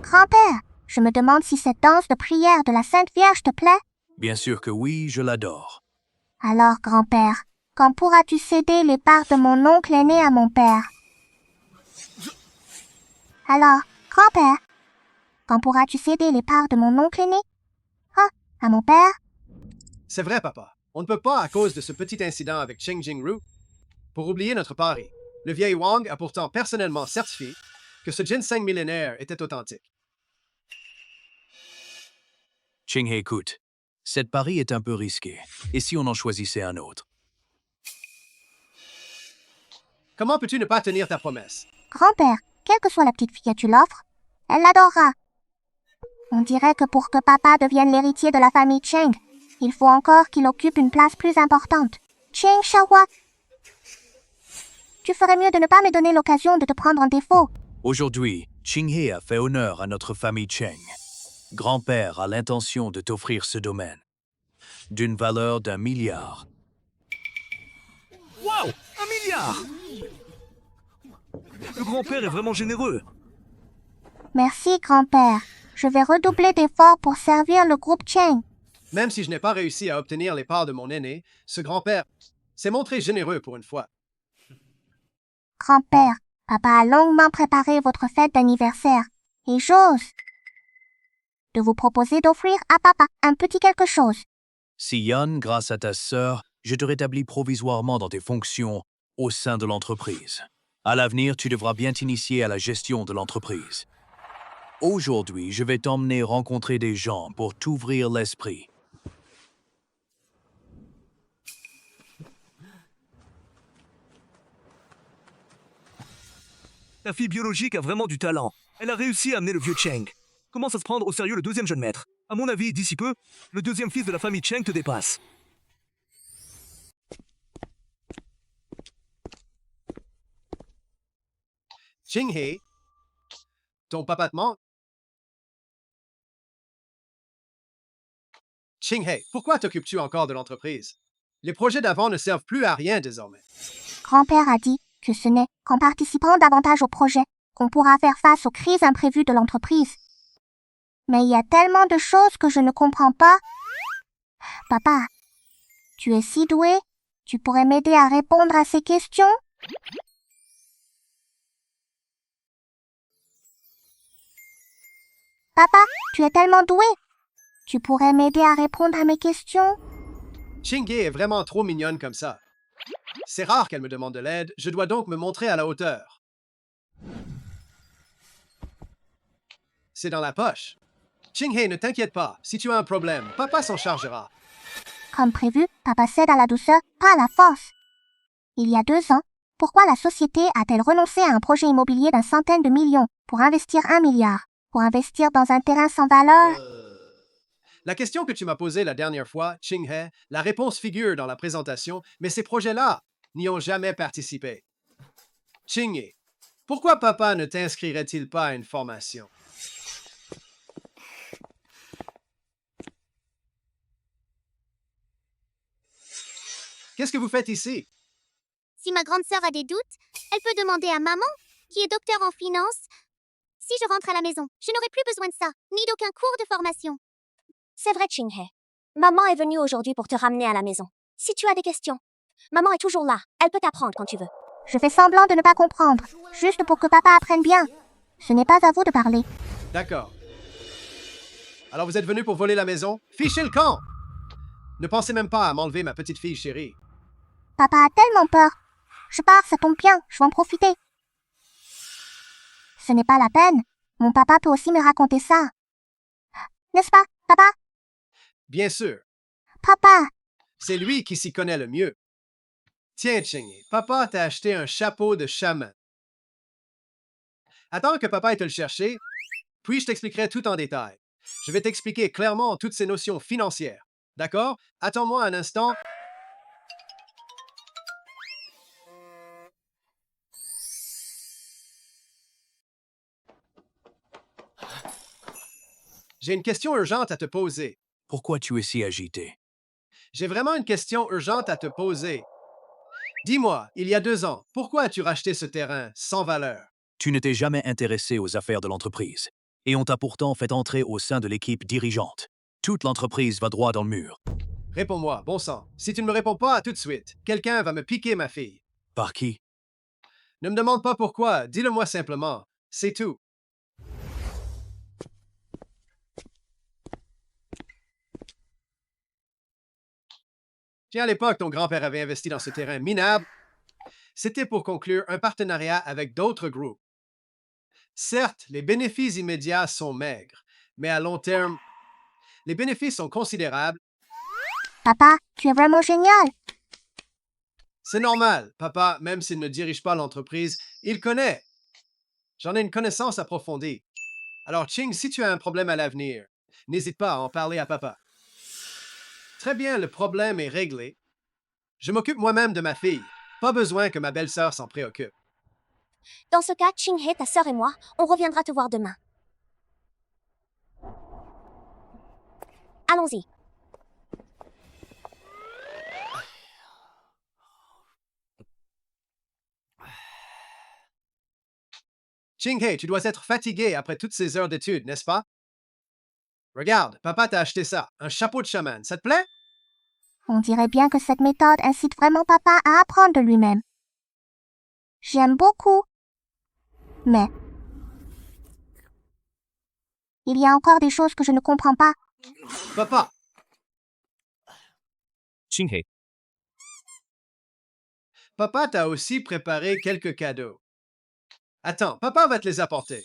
Grand-père, je me demande si cette danse de prière de la Sainte Vierge te plaît? Bien sûr que oui, je l'adore. Alors, grand-père, quand pourras-tu céder les parts de mon oncle aîné à mon père? Alors, grand-père, quand pourras-tu céder les parts de mon oncle aîné? Ah, à mon père? C'est vrai, papa. On ne peut pas à cause de ce petit incident avec Cheng Jingru. Pour oublier notre pari, le vieil Wang a pourtant personnellement certifié que ce ginseng millénaire était authentique. Ching-He, écoute. Cette pari est un peu risquée. Et si on en choisissait un autre? Comment peux-tu ne pas tenir ta promesse? Grand-père, quelle que soit la petite fille que tu l'offres, elle l'adorera. On dirait que pour que papa devienne l'héritier de la famille Cheng, il faut encore qu'il occupe une place plus importante. Cheng Xiaohua, tu ferais mieux de ne pas me donner l'occasion de te prendre en défaut. Aujourd'hui, Ching-He a fait honneur à notre famille Cheng. Grand-père a l'intention de t'offrir ce domaine, d'une valeur d'1 milliard. Waouh! 1 milliard! Le grand-père est vraiment généreux. Merci, grand-père. Je vais redoubler d'efforts pour servir le groupe Cheng. Même si je n'ai pas réussi à obtenir les parts de mon aîné, ce grand-père s'est montré généreux pour une fois. Grand-père, papa a longuement préparé votre fête d'anniversaire. Et j'ose de vous proposer d'offrir à papa un petit quelque chose. Si Yan, grâce à ta sœur, je te rétablis provisoirement dans tes fonctions au sein de l'entreprise. À l'avenir, tu devras bien t'initier à la gestion de l'entreprise. Aujourd'hui, je vais t'emmener rencontrer des gens pour t'ouvrir l'esprit. Ta fille biologique a vraiment du talent. Elle a réussi à amener le vieux Cheng. Commence à se prendre au sérieux le deuxième jeune maître. À mon avis, d'ici peu, le deuxième fils de la famille Cheng te dépasse. Ching-He, ton papa te manque? Ching-He, pourquoi t'occupes-tu encore de l'entreprise? Les projets d'avant ne servent plus à rien désormais. Grand-père a dit que ce n'est qu'en participant davantage au projet qu'on pourra faire face aux crises imprévues de l'entreprise. Mais il y a tellement de choses que je ne comprends pas. Papa, tu es si doué, tu pourrais m'aider à répondre à ces questions? Papa, tu es tellement doué. Tu pourrais m'aider à répondre à mes questions? Ching-He est vraiment trop mignonne comme ça. C'est rare qu'elle me demande de l'aide, je dois donc me montrer à la hauteur. C'est dans la poche. Ching-He, ne t'inquiète pas, si tu as un problème, papa s'en chargera. Comme prévu, papa cède à la douceur, pas à la force. Il y a 2 ans, pourquoi la société a-t-elle renoncé à un projet immobilier d'1 centaine de millions pour investir 1 milliard, pour investir dans un terrain sans valeur? La question que tu m'as posée la dernière fois, Ching-He, la réponse figure dans la présentation, mais ces projets-là n'y ont jamais participé. Ching-He, pourquoi papa ne t'inscrirait-il pas à une formation? Qu'est-ce que vous faites ici? Si ma grande sœur a des doutes, elle peut demander à maman, qui est docteur en finance. Si je rentre à la maison, je n'aurai plus besoin de ça, ni d'aucun cours de formation. C'est vrai, Ching-He. Maman est venue aujourd'hui pour te ramener à la maison. Si tu as des questions, maman est toujours là. Elle peut t'apprendre quand tu veux. Je fais semblant de ne pas comprendre, juste pour que papa apprenne bien. Ce n'est pas à vous de parler. D'accord. Alors vous êtes venu pour voler la maison? Fichez le camp! Ne pensez même pas à m'enlever ma petite fille chérie. Papa a tellement peur. Je pars, ça tombe bien, je vais en profiter. Ce n'est pas la peine. Mon papa peut aussi me raconter ça. N'est-ce pas, papa? Bien sûr. Papa! C'est lui qui s'y connaît le mieux. Tiens, Ching-He, papa t'a acheté un chapeau de chaman. Attends que papa aille te le chercher, puis je t'expliquerai tout en détail. Je vais t'expliquer clairement toutes ces notions financières. D'accord? Attends-moi un instant. J'ai une question urgente à te poser. Pourquoi tu es si agité? J'ai vraiment une question urgente à te poser. Dis-moi, il y a 2 ans, pourquoi as-tu racheté ce terrain sans valeur? Tu ne t'es jamais intéressé aux affaires de l'entreprise. Et on t'a pourtant fait entrer au sein de l'équipe dirigeante. Toute l'entreprise va droit dans le mur. Réponds-moi, bon sang. Si tu ne me réponds pas tout de suite, quelqu'un va me piquer ma fille. Par qui? Ne me demande pas pourquoi, dis-le-moi simplement. C'est tout. Si à l'époque ton grand-père avait investi dans ce terrain minable, c'était pour conclure un partenariat avec d'autres groupes. Certes, les bénéfices immédiats sont maigres, mais à long terme, les bénéfices sont considérables. Papa, tu es vraiment génial. C'est normal, papa, même s'il ne dirige pas l'entreprise, il connaît. J'en ai une connaissance approfondie. Alors, Ching, si tu as un problème à l'avenir, n'hésite pas à en parler à papa. Très bien, le problème est réglé. Je m'occupe moi-même de ma fille. Pas besoin que ma belle-sœur s'en préoccupe. Dans ce cas, Ching-hei, ta sœur et moi, on reviendra te voir demain. Allons-y. Ching-hei, tu dois être fatigué après toutes ces heures d'études, n'est-ce pas? Regarde, papa t'a acheté ça, un chapeau de chaman. Ça te plaît? On dirait bien que cette méthode incite vraiment papa à apprendre de lui-même. J'aime beaucoup. Mais il y a encore des choses que je ne comprends pas. Papa! Ching-hei, Papa t'a aussi préparé quelques cadeaux. Attends, papa va te les apporter.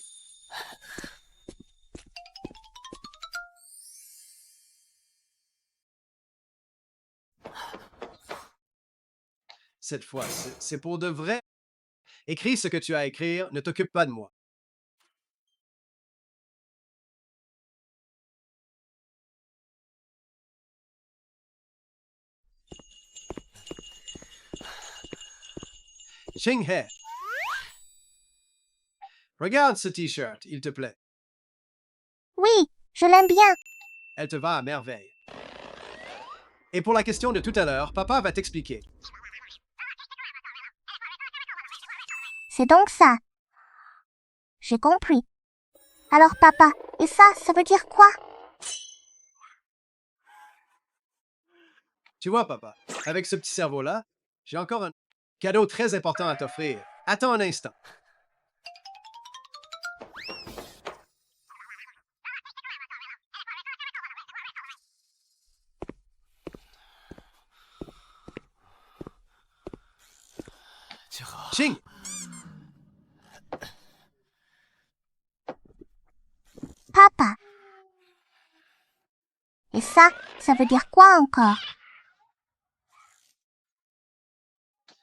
Cette fois, c'est pour de vrai. Écris ce que tu as à écrire, ne t'occupe pas de moi. Ching-hei. Regarde ce t-shirt, il te plaît. Oui, je l'aime bien. Elle te va à merveille. Et pour la question de tout à l'heure, papa va t'expliquer. C'est donc ça. J'ai compris. Alors papa, et ça veut dire quoi? Tu vois, papa, avec ce petit cerveau-là, j'ai encore un cadeau très important à t'offrir. Attends un instant. Ching! Papa. Et ça veut dire quoi encore?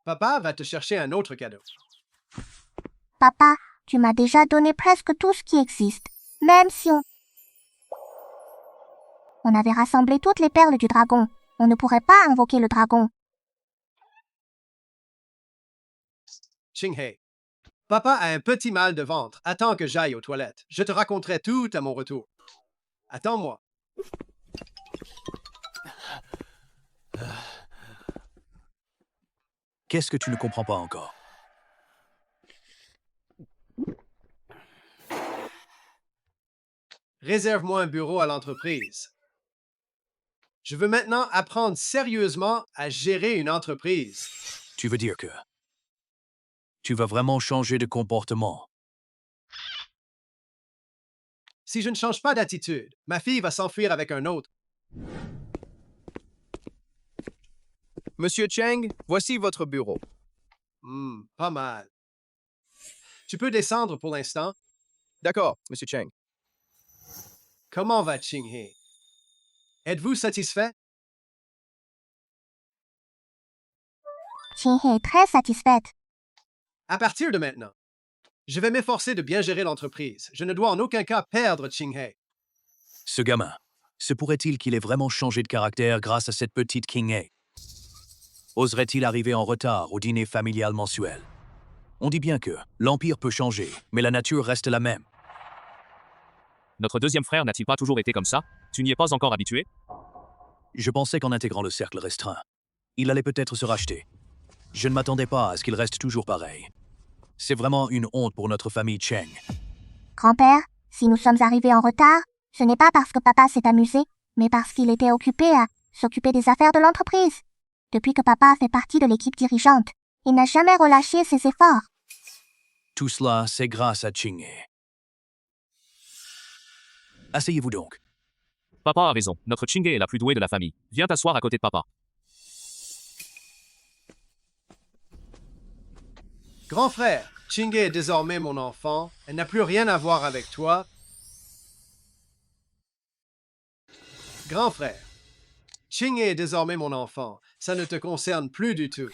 Papa va te chercher un autre cadeau. Papa, tu m'as déjà donné presque tout ce qui existe. Même si on avait rassemblé toutes les perles du dragon, on ne pourrait pas invoquer le dragon. Ching-hei. Papa a un petit mal de ventre. Attends que j'aille aux toilettes. Je te raconterai tout à mon retour. Attends-moi. Qu'est-ce que tu ne comprends pas encore? Réserve-moi un bureau à l'entreprise. Je veux maintenant apprendre sérieusement à gérer une entreprise. Tu veux dire que tu vas vraiment changer de comportement? Si je ne change pas d'attitude, ma fille va s'enfuir avec un autre. Monsieur Cheng, voici votre bureau. Pas mal. Tu peux descendre pour l'instant. D'accord, Monsieur Cheng. Comment va Ching-hei? Êtes-vous satisfait? Ching-hei est très satisfaite. À partir de maintenant, je vais m'efforcer de bien gérer l'entreprise. Je ne dois en aucun cas perdre Ching-hei. Ce gamin, se pourrait-il qu'il ait vraiment changé de caractère grâce à cette petite King-hei? Oserait-il arriver en retard au dîner familial mensuel? On dit bien que l'Empire peut changer, mais la nature reste la même. Notre deuxième frère n'a-t-il pas toujours été comme ça? Tu n'y es pas encore habitué? Je pensais qu'en intégrant le cercle restreint, il allait peut-être se racheter. Je ne m'attendais pas à ce qu'il reste toujours pareil. C'est vraiment une honte pour notre famille Cheng. Grand-père, si nous sommes arrivés en retard, ce n'est pas parce que papa s'est amusé, mais parce qu'il était occupé à s'occuper des affaires de l'entreprise. Depuis que papa fait partie de l'équipe dirigeante, il n'a jamais relâché ses efforts. Tout cela, c'est grâce à Ching-hei. Asseyez-vous donc. Papa a raison, notre Ching-hei est la plus douée de la famille. Viens t'asseoir à côté de papa. Grand frère, Chinghe est désormais mon enfant. Elle n'a plus rien à voir avec toi. Grand frère, Chinghe est désormais mon enfant. Ça ne te concerne plus du tout.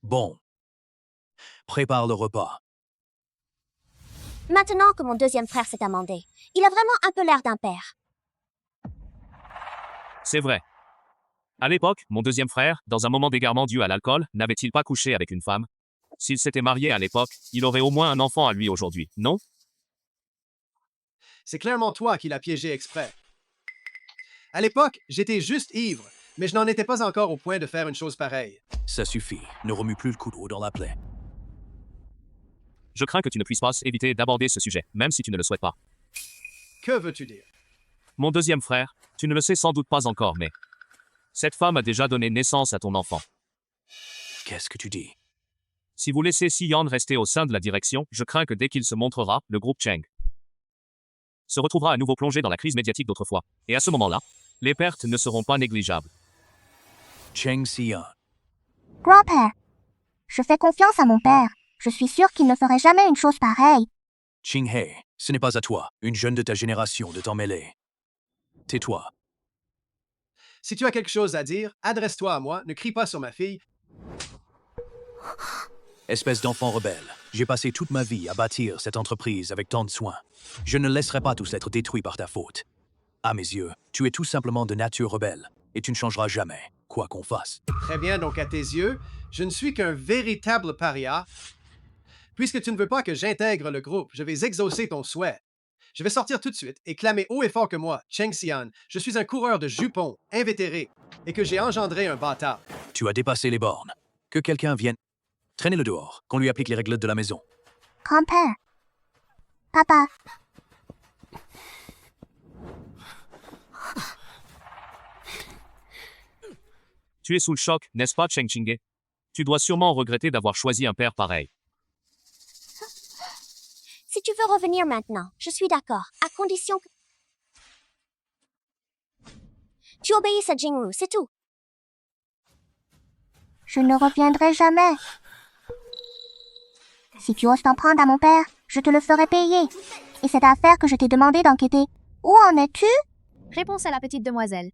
Bon. Prépare le repas. Maintenant que mon deuxième frère s'est amendé, il a vraiment un peu l'air d'un père. C'est vrai. À l'époque, mon deuxième frère, dans un moment d'égarement dû à l'alcool, n'avait-il pas couché avec une femme? S'il s'était marié à l'époque, il aurait au moins un enfant à lui aujourd'hui, non? C'est clairement toi qui l'as piégé exprès. À l'époque, j'étais juste ivre, mais je n'en étais pas encore au point de faire une chose pareille. Ça suffit. Ne remue plus le couteau dans la plaie. Je crains que tu ne puisses pas éviter d'aborder ce sujet, même si tu ne le souhaites pas. Que veux-tu dire? Mon deuxième frère, tu ne le sais sans doute pas encore, mais cette femme a déjà donné naissance à ton enfant. Qu'est-ce que tu dis? Si vous laissez Sion rester au sein de la direction, je crains que dès qu'il se montrera, le groupe Cheng se retrouvera à nouveau plongé dans la crise médiatique d'autrefois. Et à ce moment-là, les pertes ne seront pas négligeables. Cheng Sion. Grand-père, je fais confiance à mon père. Je suis sûre qu'il ne ferait jamais une chose pareille. Chinghe, ce n'est pas à toi, une jeune de ta génération, de t'en mêler. Tais-toi. Si tu as quelque chose à dire, adresse-toi à moi, ne crie pas sur ma fille. Espèce d'enfant rebelle, j'ai passé toute ma vie à bâtir cette entreprise avec tant de soin. Je ne laisserai pas tous être détruits par ta faute. À mes yeux, tu es tout simplement de nature rebelle, et tu ne changeras jamais, quoi qu'on fasse. Très bien, donc à tes yeux, je ne suis qu'un véritable paria. Puisque tu ne veux pas que j'intègre le groupe, je vais exaucer ton souhait. Je vais sortir tout de suite et clamer haut et fort que moi, Cheng Sion, je suis un coureur de jupons, invétéré, et que j'ai engendré un bâtard. Tu as dépassé les bornes. Que quelqu'un vienne. Traînez-le dehors, qu'on lui applique les règles de la maison. Grand-père. Papa. Tu es sous le choc, n'est-ce pas, Cheng Chinghe? Tu dois sûrement regretter d'avoir choisi un père pareil. Si tu veux revenir maintenant, je suis d'accord, à condition que... Tu obéisses à Jingru, c'est tout. Je ne reviendrai jamais. Si tu oses t'en prendre à mon père, je te le ferai payer. Et cette affaire que je t'ai demandé d'enquêter, où en es-tu? Réponse à la petite demoiselle.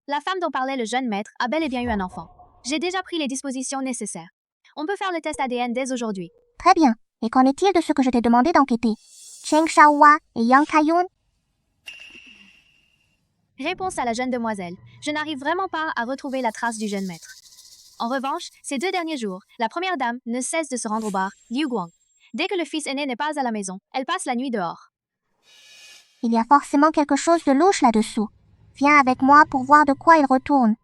La femme dont parlait le jeune maître a bel et bien eu un enfant. J'ai déjà pris les dispositions nécessaires. On peut faire le test ADN dès aujourd'hui. Très bien. Et qu'en est-il de ce que je t'ai demandé d'enquêter? Cheng Shaohua et Yang Kaiyun? Réponse à la jeune demoiselle. Je n'arrive vraiment pas à retrouver la trace du jeune maître. En revanche, ces 2 derniers jours, la première dame ne cesse de se rendre au bar Liu Guang. Dès que le fils aîné n'est pas à la maison, elle passe la nuit dehors. Il y a forcément quelque chose de louche là-dessous. Viens avec moi pour voir de quoi il retourne.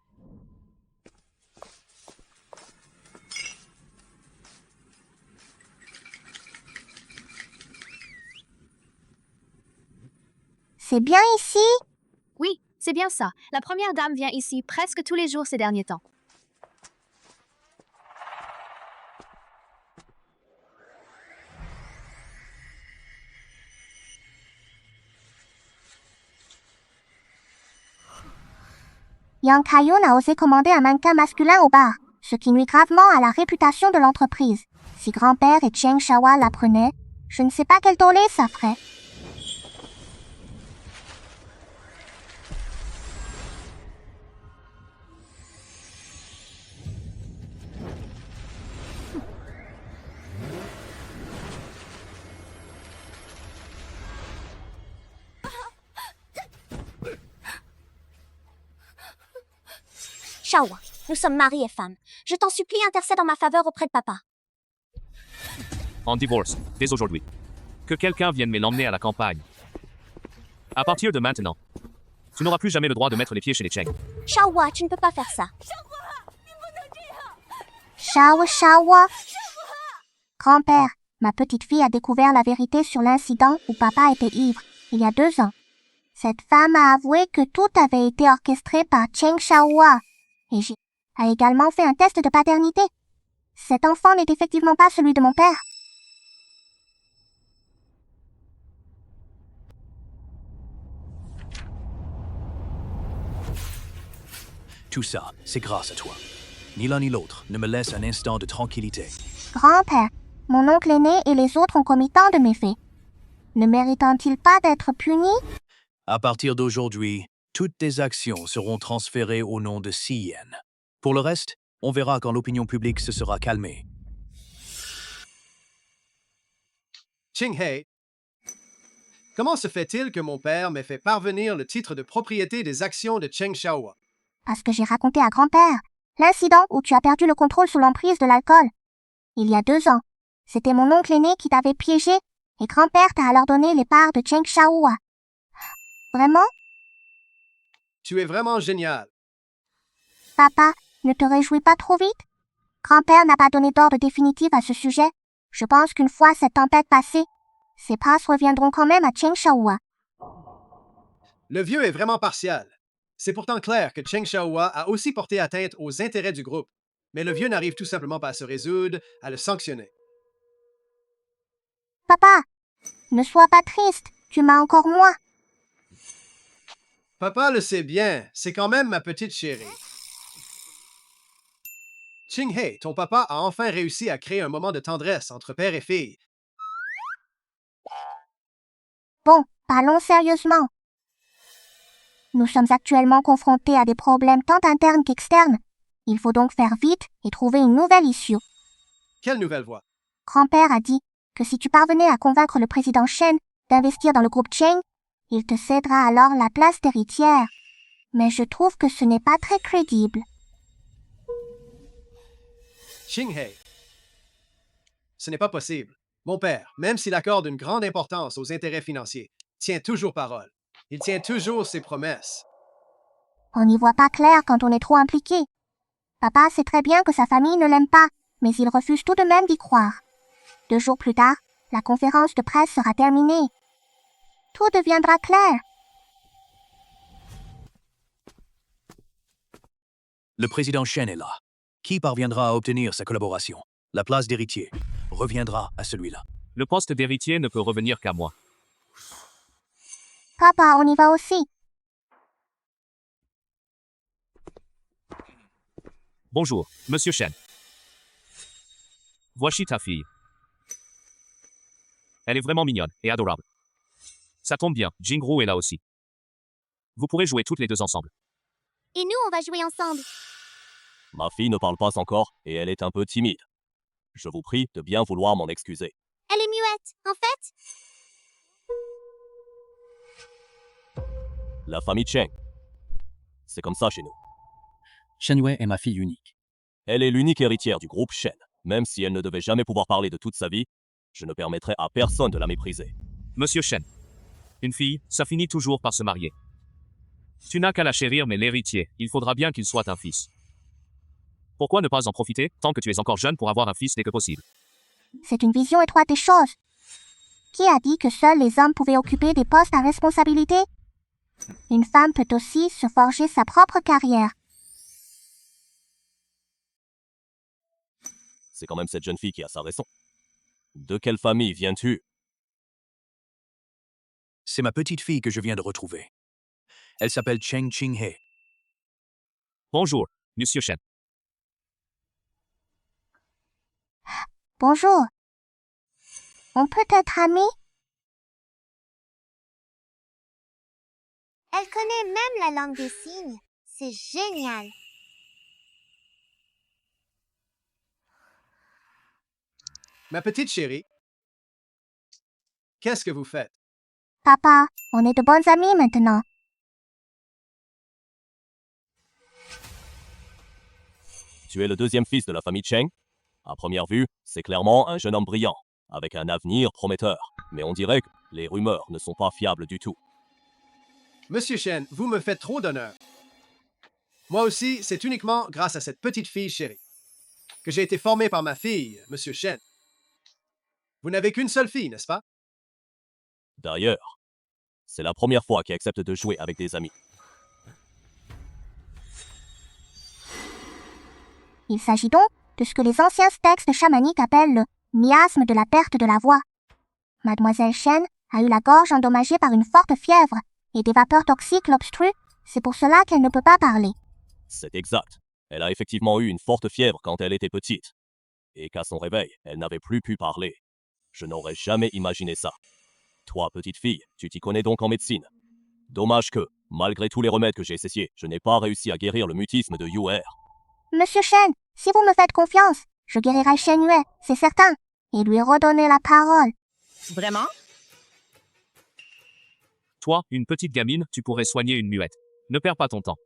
C'est bien ici? Oui, c'est bien ça. La première dame vient ici presque tous les jours ces derniers temps. Yang Kaiyun a osé commander un mannequin masculin au bar, ce qui nuit gravement à la réputation de l'entreprise. Si grand-père et Cheng Shaohua l'apprenaient, je ne sais pas quel tollé ça ferait. Shaohua, nous sommes mari et femme. Je t'en supplie, intercède en ma faveur auprès de papa. En divorce, dès aujourd'hui. Que quelqu'un vienne me l'emmener à la campagne. À partir de maintenant, tu n'auras plus jamais le droit de mettre les pieds chez les Cheng. Shaohua, tu ne peux pas faire ça. Shaohua. Grand-père, ma petite fille a découvert la vérité sur l'incident où papa était ivre, il y a 2 ans. Cette femme a avoué que tout avait été orchestré par Cheng Shaohua. Et j'ai a également fait un test de paternité. Cet enfant n'est effectivement pas celui de mon père. Tout ça, c'est grâce à toi. Ni l'un ni l'autre ne me laisse un instant de tranquillité. Grand-père, mon oncle aîné et les autres ont commis tant de méfaits. Ne méritent-ils pas d'être punis? À partir d'aujourd'hui, toutes tes actions seront transférées au nom de Siyen. Pour le reste, on verra quand l'opinion publique se sera calmée. Qinghai, comment se fait-il que mon père m'ait fait parvenir le titre de propriété des actions de Cheng Xiaohua? Parce que j'ai raconté à grand-père l'incident où tu as perdu le contrôle sous l'emprise de l'alcool. Il y a 2 ans, c'était mon oncle aîné qui t'avait piégé et grand-père t'a alors donné les parts de Cheng Xiaohua. Vraiment? Tu es vraiment génial. Papa, ne te réjouis pas trop vite? Grand-père n'a pas donné d'ordre définitif à ce sujet. Je pense qu'une fois cette tempête passée, ces parts reviendront quand même à Cheng Xiaohua. Le vieux est vraiment partial. C'est pourtant clair que Cheng Xiaohua a aussi porté atteinte aux intérêts du groupe, mais le vieux n'arrive tout simplement pas à se résoudre à le sanctionner. Papa, ne sois pas triste, tu m'as encore moi. Papa le sait bien, c'est quand même ma petite chérie. Qinghai, ton papa a enfin réussi à créer un moment de tendresse entre père et fille. Bon, parlons sérieusement. Nous sommes actuellement confrontés à des problèmes tant internes qu'externes. Il faut donc faire vite et trouver une nouvelle issue. Quelle nouvelle voie? Grand-père a dit que si tu parvenais à convaincre le président Shen d'investir dans le groupe Cheng, il te cédera alors la place d'héritière. Mais je trouve que ce n'est pas très crédible. Qinghai. Ce n'est pas possible. Mon père, même s'il accorde une grande importance aux intérêts financiers, tient toujours parole. Il tient toujours ses promesses. On n'y voit pas clair quand on est trop impliqué. Papa sait très bien que sa famille ne l'aime pas, mais il refuse tout de même d'y croire. 2 jours plus tard, la conférence de presse sera terminée. Tout deviendra clair. Le président Shen est là. Qui parviendra à obtenir sa collaboration? La place d'héritier reviendra à celui-là. Le poste d'héritier ne peut revenir qu'à moi. Papa, on y va aussi. Bonjour, Monsieur Shen. Voici ta fille. Elle est vraiment mignonne et adorable. Ça tombe bien, Jingru est là aussi. Vous pourrez jouer toutes les 2 ensemble. Et nous, on va jouer ensemble. Ma fille ne parle pas encore et elle est un peu timide. Je vous prie de bien vouloir m'en excuser. Elle est muette, en fait. La famille Cheng. C'est comme ça chez nous. Shenwei est ma fille unique. Elle est l'unique héritière du groupe Shen. Même si elle ne devait jamais pouvoir parler de toute sa vie, je ne permettrai à personne de la mépriser. Monsieur Shen. Une fille, ça finit toujours par se marier. Tu n'as qu'à la chérir, mais l'héritier, il faudra bien qu'il soit un fils. Pourquoi ne pas en profiter, tant que tu es encore jeune, pour avoir un fils dès que possible? C'est une vision étroite des choses. Qui a dit que seuls les hommes pouvaient occuper des postes à responsabilité? Une femme peut aussi se forger sa propre carrière. C'est quand même cette jeune fille qui a sa raison. De quelle famille viens-tu? C'est ma petite fille que je viens de retrouver. Elle s'appelle Cheng Qinghai. Bonjour, Monsieur Shen. Bonjour. On peut être amis? Elle connaît même la langue des signes. C'est génial. Ma petite chérie, qu'est-ce que vous faites? Papa, on est de bonnes amies maintenant. Tu es le 2e fils de la famille Cheng? À première vue, c'est clairement un jeune homme brillant, avec un avenir prometteur. Mais on dirait que les rumeurs ne sont pas fiables du tout. Monsieur Shen, vous me faites trop d'honneur. Moi aussi, c'est uniquement grâce à cette petite fille chérie que j'ai été formé par ma fille, Monsieur Shen. Vous n'avez qu'une seule fille, n'est-ce pas? D'ailleurs, c'est la première fois qu'il accepte de jouer avec des amis. Il s'agit donc de ce que les anciens textes chamaniques appellent le miasme de la perte de la voix. Mademoiselle Shen a eu la gorge endommagée par une forte fièvre et des vapeurs toxiques l'obstruent, c'est pour cela qu'elle ne peut pas parler. C'est exact. Elle a effectivement eu une forte fièvre quand elle était petite. Et qu'à son réveil, elle n'avait plus pu parler. Je n'aurais jamais imaginé ça. Toi, petite fille, tu t'y connais donc en médecine. Dommage que, malgré tous les remèdes que j'ai essayés, je n'ai pas réussi à guérir le mutisme de Yue. Monsieur Shen, si vous me faites confiance, je guérirai Shen Yue, c'est certain, et lui redonner la parole. Vraiment? Toi, une petite gamine, tu pourrais soigner une muette. Ne perds pas ton temps.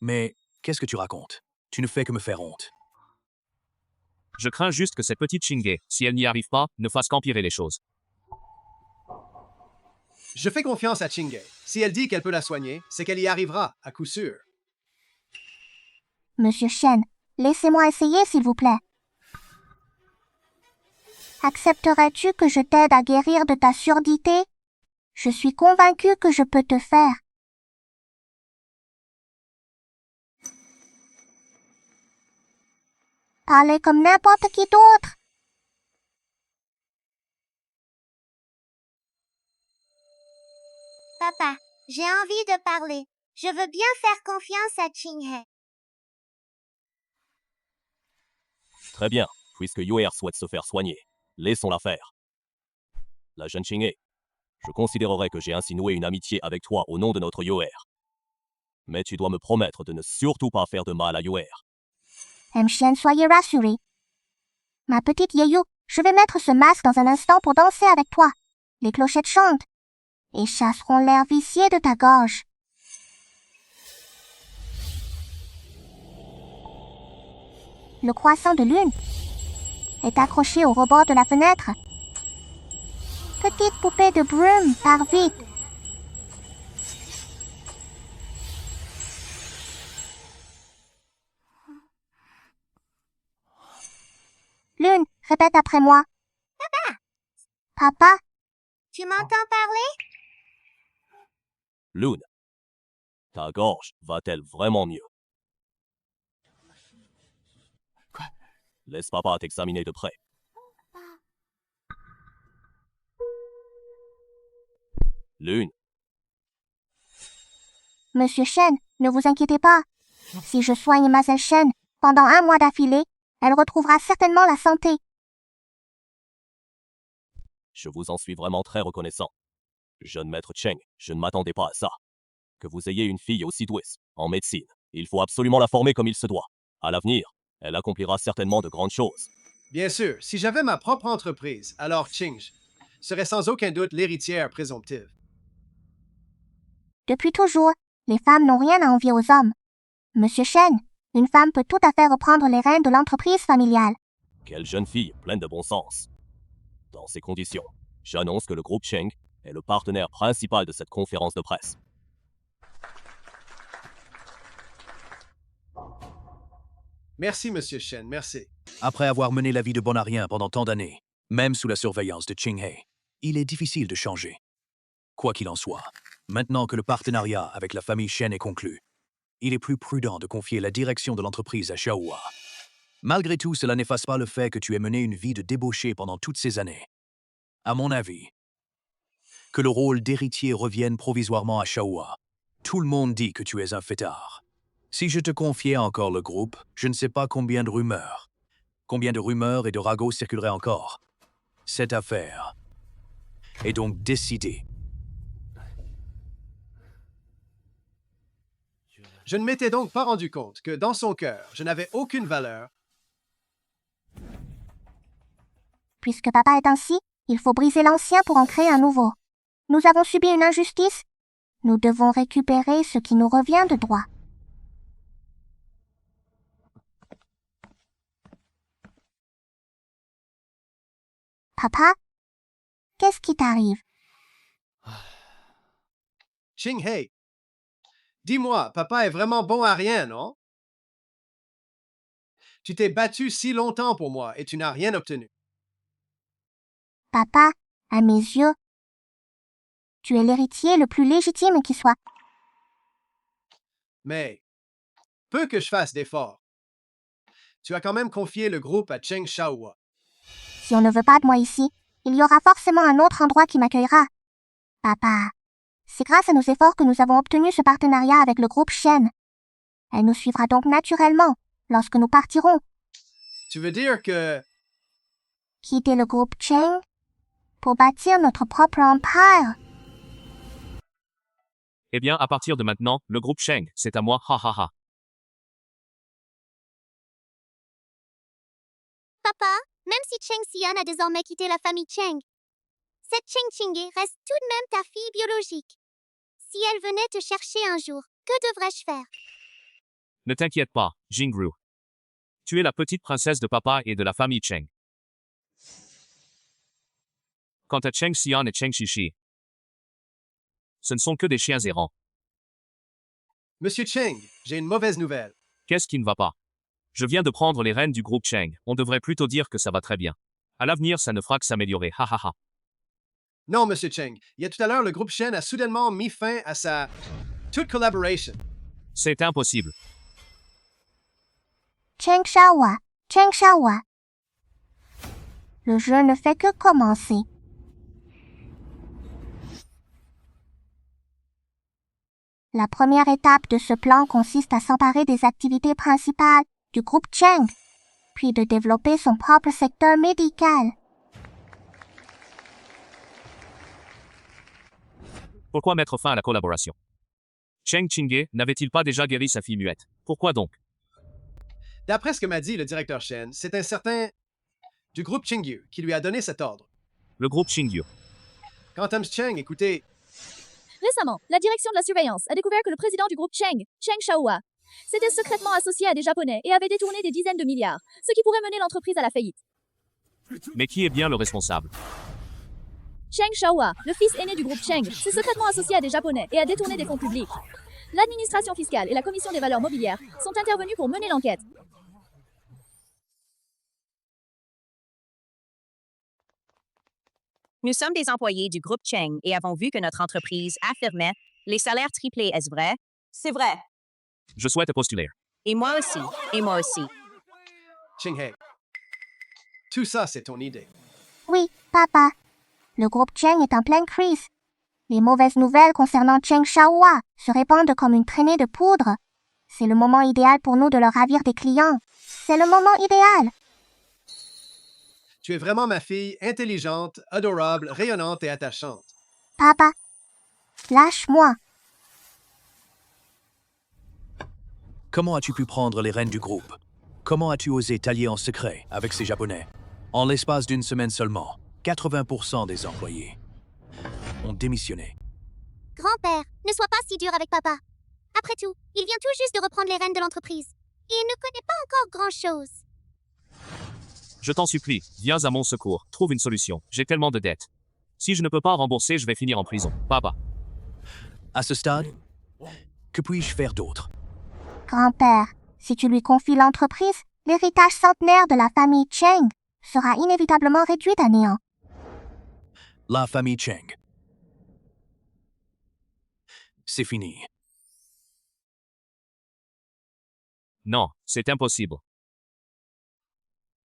Mais qu'est-ce que tu racontes? Tu ne fais que me faire honte. Je crains juste que cette petite Chingay, si elle n'y arrive pas, ne fasse qu'empirer les choses. Je fais confiance à Chingay. Si elle dit qu'elle peut la soigner, c'est qu'elle y arrivera, à coup sûr. Monsieur Shen, laissez-moi essayer, s'il vous plaît. Accepterais-tu que je t'aide à guérir de ta surdité? Je suis convaincue que je peux te faire. Parlez comme n'importe qui d'autre. Papa, j'ai envie de parler. Je veux bien faire confiance à Chinghe. Très bien, puisque Yue souhaite se faire soigner. Laissons-la faire. La jeune Chinghe, je considérerais que j'ai ainsi noué une amitié avec toi au nom de notre Yue. Mais tu dois me promettre de ne surtout pas faire de mal à Yue. Chen, soyez rassurée. Ma petite Yeyu, je vais mettre ce masque dans un instant pour danser avec toi. Les clochettes chantent et chasseront l'air vicié de ta gorge. Le croissant de lune est accroché au rebord de la fenêtre. Petite poupée de brume, pars vite. Lune, répète après moi. Papa! Papa? Tu m'entends parler? Lune, ta gorge va-t-elle vraiment mieux? Quoi? Laisse papa t'examiner de près. Lune. Monsieur Shen, ne vous inquiétez pas. Si je soigne Mademoiselle Shen pendant 1 mois d'affilée, elle retrouvera certainement la santé. Je vous en suis vraiment très reconnaissant. Jeune maître Cheng, je ne m'attendais pas à ça. Que vous ayez une fille aussi douée en médecine, il faut absolument la former comme il se doit. À l'avenir, elle accomplira certainement de grandes choses. Bien sûr, si j'avais ma propre entreprise, alors Ching serait sans aucun doute l'héritière présomptive. Depuis toujours, les femmes n'ont rien à envier aux hommes. Monsieur Shen, une femme peut tout à fait reprendre les rênes de l'entreprise familiale. Quelle jeune fille pleine de bon sens. Dans ces conditions, j'annonce que le groupe Cheng est le partenaire principal de cette conférence de presse. Merci, Monsieur Shen, merci. Après avoir mené la vie de Bonarien pendant tant d'années, même sous la surveillance de Chinghe, il est difficile de changer. Quoi qu'il en soit, maintenant que le partenariat avec la famille Shen est conclu, il est plus prudent de confier la direction de l'entreprise à Xiaohua. Malgré tout, cela n'efface pas le fait que tu aies mené une vie de débauché pendant toutes ces années. À mon avis, que le rôle d'héritier revienne provisoirement à Xiaohua. Tout le monde dit que tu es un fêtard. Si je te confiais encore le groupe, je ne sais pas combien de rumeurs et de ragots circuleraient encore. Cette affaire est donc décidée. Je ne m'étais donc pas rendu compte que, dans son cœur, je n'avais aucune valeur. Puisque papa est ainsi, il faut briser l'ancien pour en créer un nouveau. Nous avons subi une injustice. Nous devons récupérer ce qui nous revient de droit. Papa, qu'est-ce qui t'arrive? Ching-Hei, dis-moi, papa est vraiment bon à rien, non? Tu t'es battu si longtemps pour moi et tu n'as rien obtenu. Papa, à mes yeux, tu es l'héritier le plus légitime qui soit. Mais, peu que je fasse d'efforts, tu as quand même confié le groupe à Cheng Xiaohua. Si on ne veut pas de moi ici, il y aura forcément un autre endroit qui m'accueillera. Papa, c'est grâce à nos efforts que nous avons obtenu ce partenariat avec le groupe Shen. Elle nous suivra donc naturellement lorsque nous partirons. Tu veux dire que... Quitter le groupe Cheng pour bâtir notre propre empire. Eh bien, à partir de maintenant, le groupe Cheng, c'est à moi, ha ha ha. Papa, même si Cheng Xian a désormais quitté la famille Cheng, cette Cheng Qingye reste tout de même ta fille biologique. Si elle venait te chercher un jour, que devrais-je faire? Ne t'inquiète pas, Jingru. Tu es la petite princesse de papa et de la famille Cheng. Quant à Cheng Xian et Cheng Shishi, ce ne sont que des chiens errants. Monsieur Cheng, j'ai une mauvaise nouvelle. Qu'est-ce qui ne va pas? Je viens de prendre les rênes du groupe Cheng. On devrait plutôt dire que ça va très bien. À l'avenir, ça ne fera que s'améliorer, ha ha ha. Non, Monsieur Cheng. Il y a tout à l'heure, le groupe Shen a soudainement mis fin à sa... toute collaboration. C'est impossible. Cheng Shaohua, Cheng Shaohua. Le jeu ne fait que commencer. La première étape de ce plan consiste à s'emparer des activités principales du groupe Cheng, puis de développer son propre secteur médical. Pourquoi mettre fin à la collaboration? Cheng Qingye n'avait-il pas déjà guéri sa fille muette? Pourquoi donc? D'après ce que m'a dit le directeur Shen, c'est un certain... du groupe Qingyu qui lui a donné cet ordre. Le groupe Qingyu. Quant à M. Cheng, écoutez... Récemment, la direction de la surveillance a découvert que le président du groupe Cheng, Cheng Shaohua, s'était secrètement associé à des Japonais et avait détourné des dizaines de milliards, ce qui pourrait mener l'entreprise à la faillite. Mais qui est bien le responsable? Cheng Shaohua, le fils aîné du groupe Cheng, s'est secrètement associé à des Japonais et a détourné des fonds publics. L'administration fiscale et la commission des valeurs mobilières sont intervenus pour mener l'enquête. Nous sommes des employés du groupe Cheng et avons vu que notre entreprise affirmait les salaires triplés. Est-ce vrai? C'est vrai. Je souhaite postuler. Et moi aussi. Et moi aussi. Qinghe, tout ça, c'est ton idée. Oui, papa. Le groupe Cheng est en pleine crise. Les mauvaises nouvelles concernant Cheng Shaohua se répandent comme une traînée de poudre. C'est le moment idéal pour nous de leur ravir des clients. C'est le moment idéal. Tu es vraiment ma fille, intelligente, adorable, rayonnante et attachante. Papa, lâche-moi. Comment as-tu pu prendre les rênes du groupe? Comment as-tu osé t'allier en secret avec ces Japonais? En l'espace d'une semaine seulement, 80% des employés ont démissionné. Grand-père, ne sois pas si dur avec papa. Après tout, il vient tout juste de reprendre les rênes de l'entreprise. Et il ne connaît pas encore grand-chose. Je t'en supplie, viens à mon secours, trouve une solution. J'ai tellement de dettes. Si je ne peux pas rembourser, je vais finir en prison. Papa. À ce stade, que puis-je faire d'autre? Grand-père, si tu lui confies l'entreprise, l'héritage centenaire de la famille Cheng sera inévitablement réduit à néant. La famille Cheng. C'est fini. Non, c'est impossible.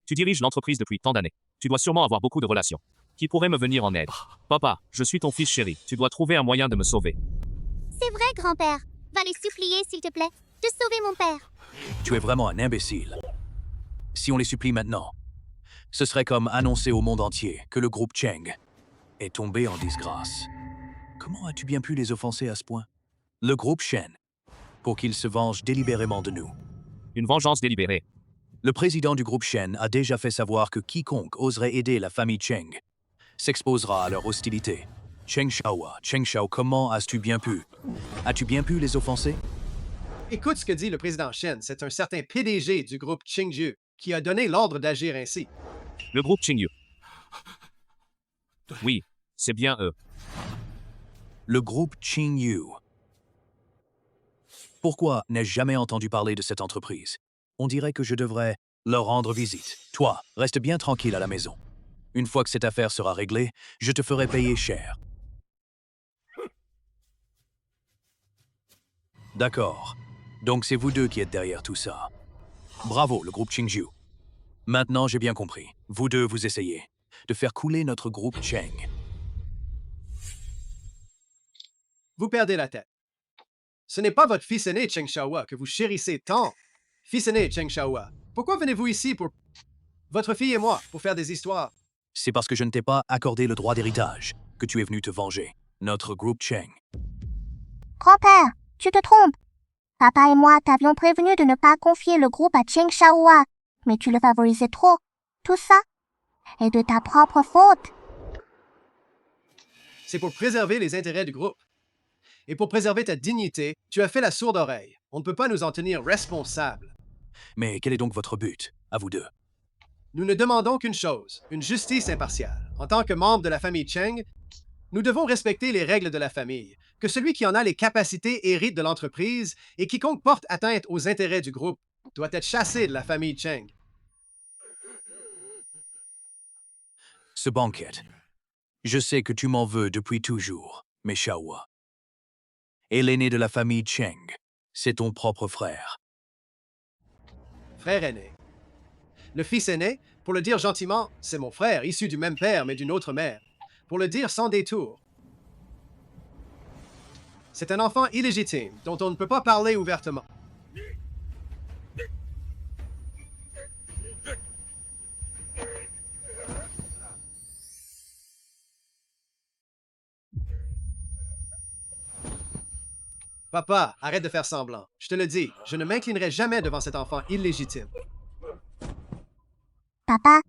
Tu diriges l'entreprise depuis tant d'années. Tu dois sûrement avoir beaucoup de relations. Qui pourrait me venir en aide? Papa, je suis ton fils chéri. Tu dois trouver un moyen de me sauver. C'est vrai, grand-père. Va les supplier, s'il te plaît, de sauver mon père. Tu es vraiment un imbécile. Si on les supplie maintenant, ce serait comme annoncer au monde entier que le groupe Cheng est tombé en disgrâce. Comment as-tu bien pu les offenser à ce point? Le groupe Shen, pour qu'ils se vengent délibérément de nous. Une vengeance délibérée. Le président du groupe Shen a déjà fait savoir que quiconque oserait aider la famille Cheng s'exposera à leur hostilité. Cheng Shaohua, Cheng Shao, comment as-tu bien pu? As-tu bien pu les offenser? Écoute ce que dit le président Shen. C'est un certain PDG du groupe Qingyu qui a donné l'ordre d'agir ainsi. Le groupe Qingyu. Oui, c'est bien eux. Le groupe Qingyu. Pourquoi n'ai-je jamais entendu parler de cette entreprise? On dirait que je devrais leur rendre visite. Toi, reste bien tranquille à la maison. Une fois que cette affaire sera réglée, je te ferai payer cher. D'accord. Donc c'est vous deux qui êtes derrière tout ça. Bravo, le groupe Qingyu. Maintenant, j'ai bien compris. Vous deux, vous essayez de faire couler notre groupe Cheng. Vous perdez la tête. Ce n'est pas votre fils aîné Cheng Shaohua que vous chérissez tant. Fils aîné Cheng Shaohua, pourquoi venez-vous ici pour... Votre fille et moi, pour faire des histoires. C'est parce que je ne t'ai pas accordé le droit d'héritage que tu es venu te venger. Notre groupe Cheng. Grand-père, tu te trompes. Papa et moi t'avions prévenu de ne pas confier le groupe à Cheng Xiaohua, mais tu le favorisais trop. Tout ça est de ta propre faute. C'est pour préserver les intérêts du groupe. Et pour préserver ta dignité, tu as fait la sourde oreille. On ne peut pas nous en tenir responsables. Mais quel est donc votre but, à vous deux? Nous ne demandons qu'une chose, une justice impartiale. En tant que membre de la famille Cheng, nous devons respecter les règles de la famille, que celui qui en a les capacités hérite de l'entreprise et quiconque porte atteinte aux intérêts du groupe doit être chassé de la famille Cheng. Ce banquet. Je sais que tu m'en veux depuis toujours, mais Xiaohua. Et l'aîné de la famille Cheng, c'est ton propre frère. Frère aîné. Le fils aîné, pour le dire gentiment, c'est mon frère, issu du même père mais d'une autre mère. Pour le dire sans détour. C'est un enfant illégitime dont on ne peut pas parler ouvertement. Papa, arrête de faire semblant. Je te le dis, je ne m'inclinerai jamais devant cet enfant illégitime. Papa,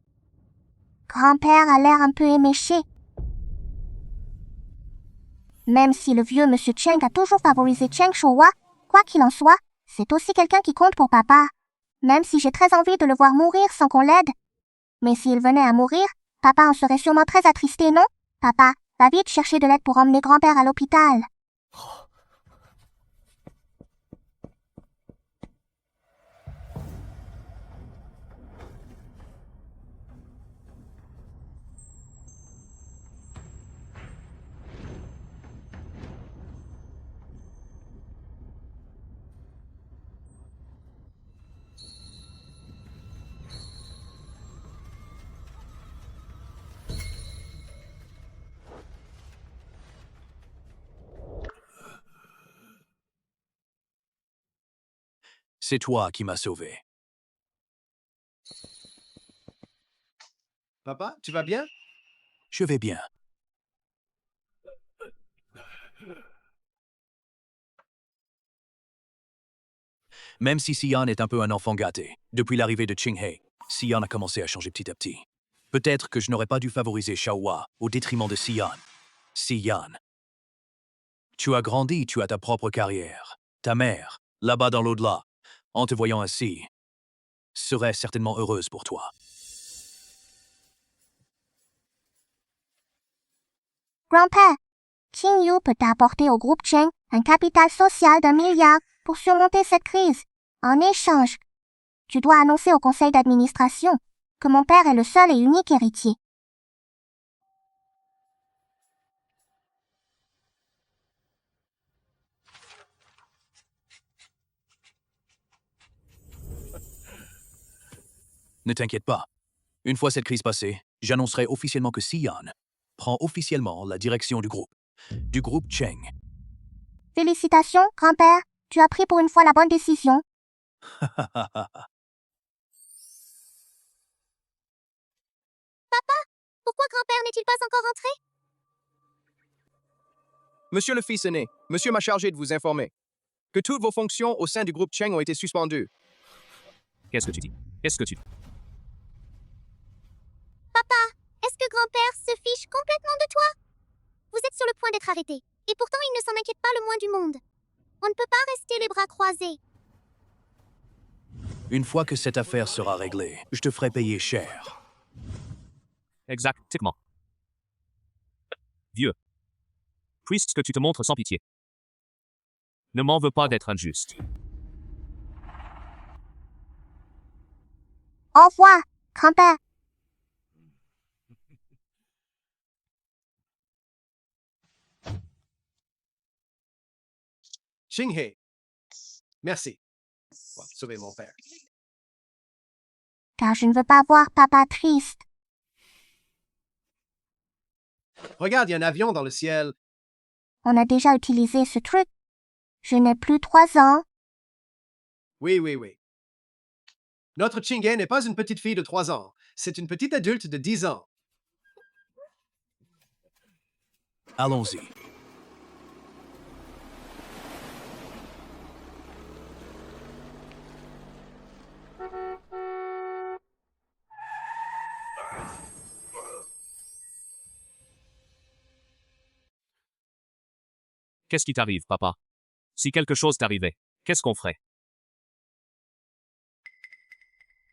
grand-père a l'air un peu éméché. Même si le vieux monsieur Cheng a toujours favorisé Cheng Xiaohua, quoi qu'il en soit, c'est aussi quelqu'un qui compte pour papa. Même si j'ai très envie de le voir mourir sans qu'on l'aide. Mais s'il venait à mourir, papa en serait sûrement très attristé, non? Papa, va vite chercher de l'aide pour emmener grand-père à l'hôpital. C'est toi qui m'as sauvé. Papa, tu vas bien? Je vais bien. Même si Xian est un peu un enfant gâté, depuis l'arrivée de Qinghe, Xian a commencé à changer petit à petit. Peut-être que je n'aurais pas dû favoriser Xiaohua au détriment de Xian. Xian. Tu as grandi, tu as ta propre carrière. Ta mère, là-bas dans l'au-delà, en te voyant ainsi, serait certainement heureuse pour toi. Grand-père, Qing Yu peut apporter au groupe Cheng un capital social d'1 milliard pour surmonter cette crise. En échange, tu dois annoncer au conseil d'administration que mon père est le seul et unique héritier. Ne t'inquiète pas. Une fois cette crise passée, j'annoncerai officiellement que Xian prend officiellement la direction du groupe Cheng. Félicitations, grand-père. Tu as pris pour une fois la bonne décision. Papa, pourquoi grand-père n'est-il pas encore rentré? Monsieur le fils aîné, monsieur m'a chargé de vous informer que toutes vos fonctions au sein du groupe Cheng ont été suspendues. Qu'est-ce que tu dis? Qu'est-ce que tu dis? Papa, est-ce que grand-père se fiche complètement de toi? Vous êtes sur le point d'être arrêté, et pourtant il ne s'en inquiète pas le moins du monde. On ne peut pas rester les bras croisés. Une fois que cette affaire sera réglée, je te ferai payer cher. Exactement. Vieux. Puisque tu te montres sans pitié. Ne m'en veux pas d'être injuste. Au revoir, grand-père. Qinghe. Merci. Pour sauver mon père. Car je ne veux pas voir papa triste. Regarde, il y a un avion dans le ciel. On a déjà utilisé ce truc. Je n'ai plus 3 ans. Oui. Notre Qinghe n'est pas une petite fille de 3 ans. C'est une petite adulte de 10 ans. Allons-y. Qu'est-ce qui t'arrive, papa? Si quelque chose t'arrivait, qu'est-ce qu'on ferait?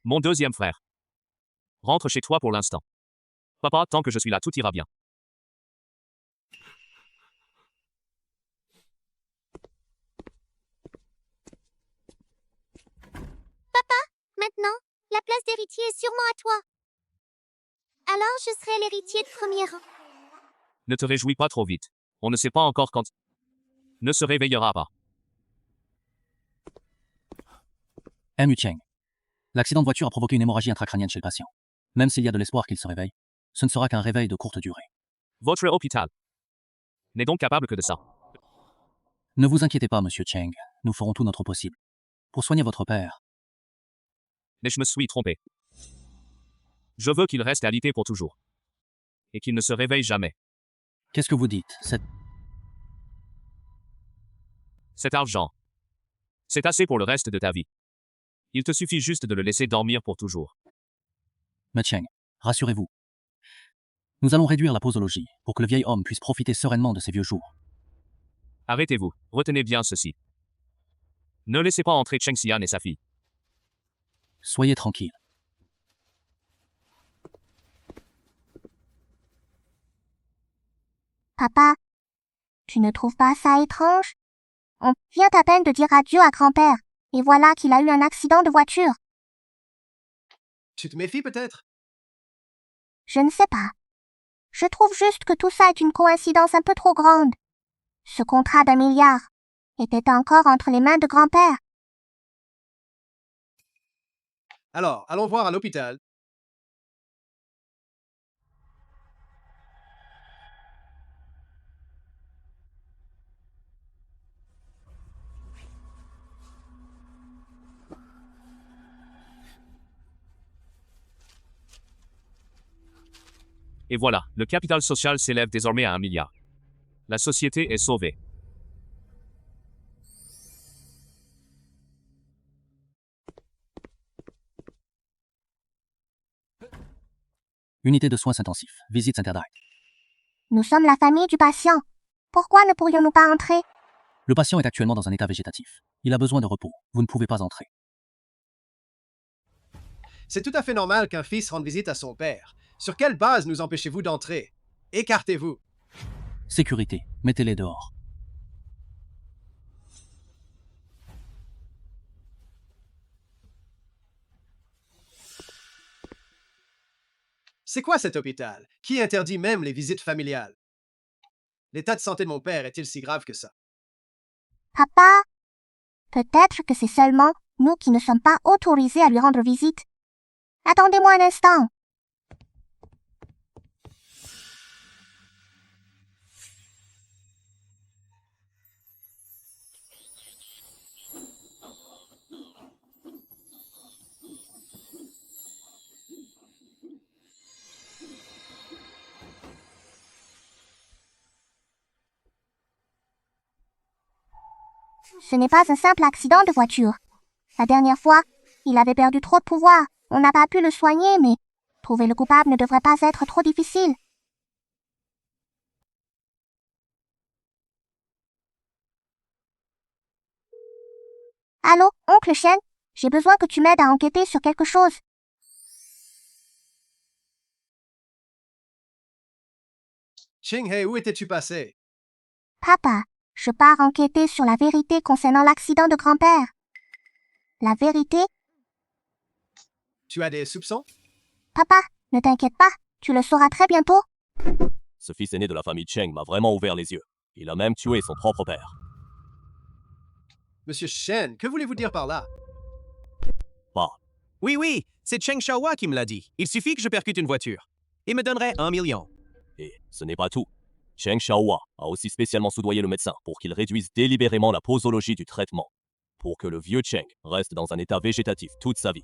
Mon deuxième frère. Rentre chez toi pour l'instant. Papa, tant que je suis là, tout ira bien. Papa, maintenant, la place d'héritier est sûrement à toi. Alors je serai l'héritier de premier rang. Ne te réjouis pas trop vite. On ne sait pas encore quand... Ne se réveillera pas. Mu Cheng. L'accident de voiture a provoqué une hémorragie intracrânienne chez le patient. Même s'il y a de l'espoir qu'il se réveille, ce ne sera qu'un réveil de courte durée. Votre hôpital n'est donc capable que de ça. Ne vous inquiétez pas, monsieur Cheng. Nous ferons tout notre possible. Pour soigner votre père. Mais je me suis trompé. Je veux qu'il reste alité pour toujours. Et qu'il ne se réveille jamais. Qu'est-ce que vous dites? Cet argent. C'est assez pour le reste de ta vie. Il te suffit juste de le laisser dormir pour toujours. Mais Cheng, rassurez-vous. Nous allons réduire la posologie pour que le vieil homme puisse profiter sereinement de ses vieux jours. Arrêtez-vous, retenez bien ceci. Ne laissez pas entrer Cheng Xian et sa fille. Soyez tranquille. Papa, tu ne trouves pas ça étrange? On vient à peine de dire adieu à grand-père, et voilà qu'il a eu un accident de voiture. Tu te méfies peut-être? Je ne sais pas. Je trouve juste que tout ça est une coïncidence un peu trop grande. Ce contrat d'1 milliard était encore entre les mains de grand-père. Alors, allons voir à l'hôpital. Et voilà, le capital social s'élève désormais à 1 milliard. La société est sauvée. Unité de soins intensifs. Visite interdite. Nous sommes la famille du patient. Pourquoi ne pourrions-nous pas entrer? Le patient est actuellement dans un état végétatif. Il a besoin de repos. Vous ne pouvez pas entrer. C'est tout à fait normal qu'un fils rende visite à son père. Sur quelle base nous empêchez-vous d'entrer? Écartez-vous. Sécurité. Mettez-les dehors. C'est quoi cet hôpital? Qui interdit même les visites familiales? L'état de santé de mon père est-il si grave que ça? Papa, peut-être que c'est seulement nous qui ne sommes pas autorisés à lui rendre visite. Attendez-moi un instant. Ce n'est pas un simple accident de voiture. La dernière fois, il avait perdu trop de pouvoir. On n'a pas pu le soigner, mais trouver le coupable ne devrait pas être trop difficile. Allô, oncle Shen, j'ai besoin que tu m'aides à enquêter sur quelque chose. Ching-Hei, où étais-tu passé? Papa, je pars enquêter sur la vérité concernant l'accident de grand-père. La vérité? Tu as des soupçons? Papa, ne t'inquiète pas, tu le sauras très bientôt. Ce fils aîné de la famille Cheng m'a vraiment ouvert les yeux. Il a même tué son propre père. Monsieur Shen, que voulez-vous dire par là? Bah, Oui, c'est Cheng Xiaohua qui me l'a dit. Il suffit que je percute une voiture. Il me donnerait 1 million. et ce n'est pas tout. Cheng Xiaohua a aussi spécialement soudoyé le médecin pour qu'il réduise délibérément la posologie du traitement, pour que le vieux Cheng reste dans un état végétatif toute sa vie.